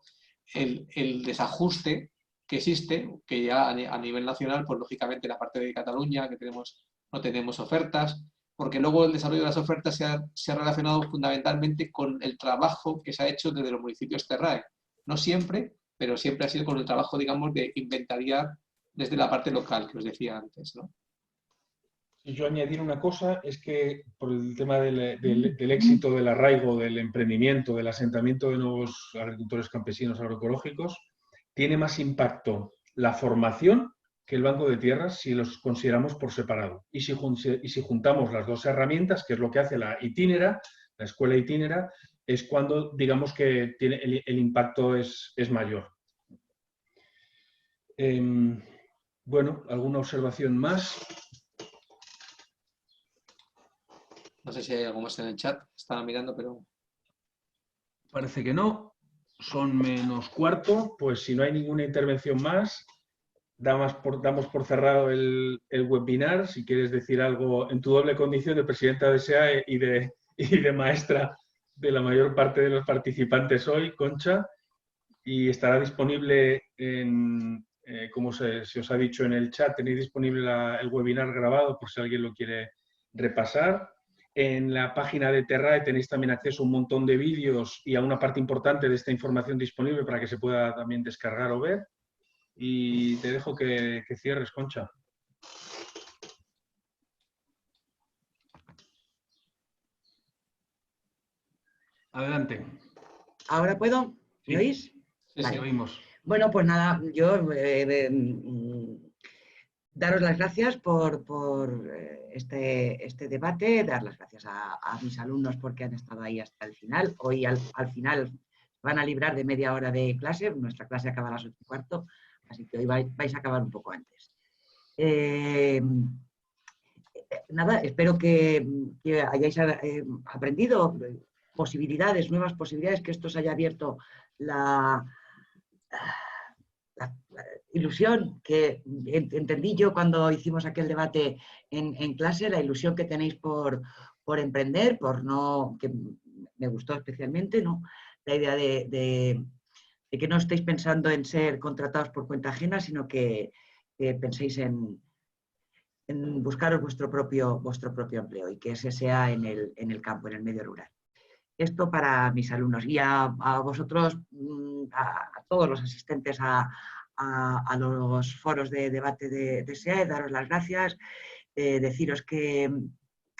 el desajuste que existe, que ya a nivel nacional, pues lógicamente la parte de Cataluña, que no tenemos ofertas, porque luego el desarrollo de las ofertas se ha relacionado fundamentalmente con el trabajo que se ha hecho desde los municipios Terrae. No siempre, pero siempre ha sido con el trabajo, digamos, de inventariar desde la parte local, que os decía antes, ¿no? Y yo añadir una cosa, es que por el tema del éxito del arraigo, del emprendimiento, del asentamiento de nuevos agricultores campesinos agroecológicos, tiene más impacto la formación que el banco de tierras si los consideramos por separado. Y si juntamos las dos herramientas, que es lo que hace la Itinera, la escuela Itinera, es cuando digamos que tiene el impacto es mayor. Bueno, ¿alguna observación más? No sé si hay algo más en el chat, estaba mirando, pero... Parece que no. Son -4, pues si no hay ninguna intervención más, damos por cerrado el webinar. Si quieres decir algo en tu doble condición de presidenta de SEAE y de maestra de la mayor parte de los participantes hoy, Concha, y estará disponible, como se os ha dicho en el chat, tenéis disponible el webinar grabado por si alguien lo quiere repasar. En la página de Terrae tenéis también acceso a un montón de vídeos y a una parte importante de esta información disponible para que se pueda también descargar o ver. Y te dejo que cierres, Concha. Adelante. ¿Ahora puedo? ¿Me oís? Sí, vale. sí, oímos. Bueno, pues nada, yo daros las gracias por este debate, dar las gracias a mis alumnos porque han estado ahí hasta el final. Hoy al final van a librar de media hora de clase, nuestra clase acaba a las 8:15, así que hoy vais a acabar un poco antes. Nada, espero que hayáis aprendido nuevas posibilidades, que esto os haya abierto la ilusión que entendí yo cuando hicimos aquel debate en clase, la ilusión que tenéis por emprender, que me gustó especialmente, ¿no? La idea de que no estéis pensando en ser contratados por cuenta ajena, sino que penséis en buscaros vuestro propio empleo y que ese sea en el campo, en el medio rural. Esto para mis alumnos y a vosotros, a todos los asistentes a los foros de debate de SEAE, daros las gracias, deciros que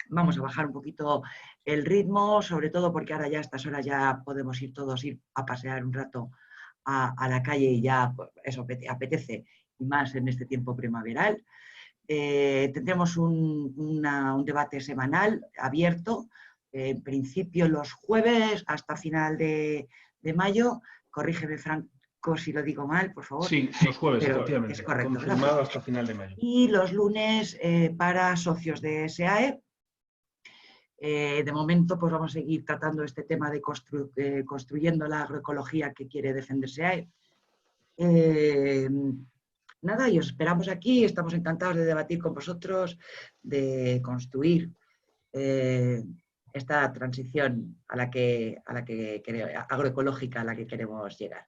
vamos a bajar un poquito el ritmo, sobre todo porque ahora ya a estas horas ya podemos ir todos a pasear un rato a la calle y ya pues, eso apetece, y más en este tiempo primaveral. Tendremos un debate semanal abierto, en principio los jueves hasta final de mayo. Corrígeme, Franco, si lo digo mal, por favor. Sí, los jueves, pero efectivamente. es correcto, Confirmado hasta final de mayo. Y los lunes para socios de SEAE. De momento, pues vamos a seguir tratando este tema de construyendo la agroecología que quiere defender SEAE. Nada, y os esperamos aquí, estamos encantados de debatir con vosotros, de construir esta transición agroecológica a la que queremos llegar.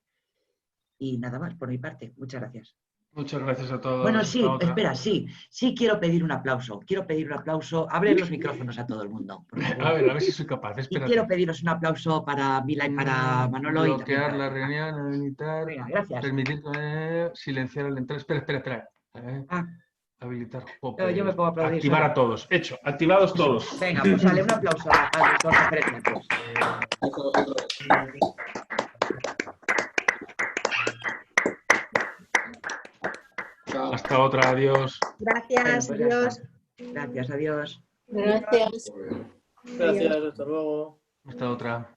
Y nada más por mi parte, muchas gracias. Muchas gracias a todos. Bueno, sí, espera, sí quiero pedir un aplauso. Abre los micrófonos a todo el mundo, por favor. A ver si soy capaz. Y quiero pediros un aplauso para Mila y para Manolo. Bloquear la reunión, habilitar. Venga, gracias. Permitir silenciar al entrar. Espera. Habilitar. Yo me puedo aplaudir. Activar a todos. Hecho, activados todos. Venga, pues dale un aplauso a los dos referentes. Hasta otra, adiós. Gracias, Bueno, pues adiós. Gracias, adiós. Gracias. Gracias, hasta luego. Hasta otra.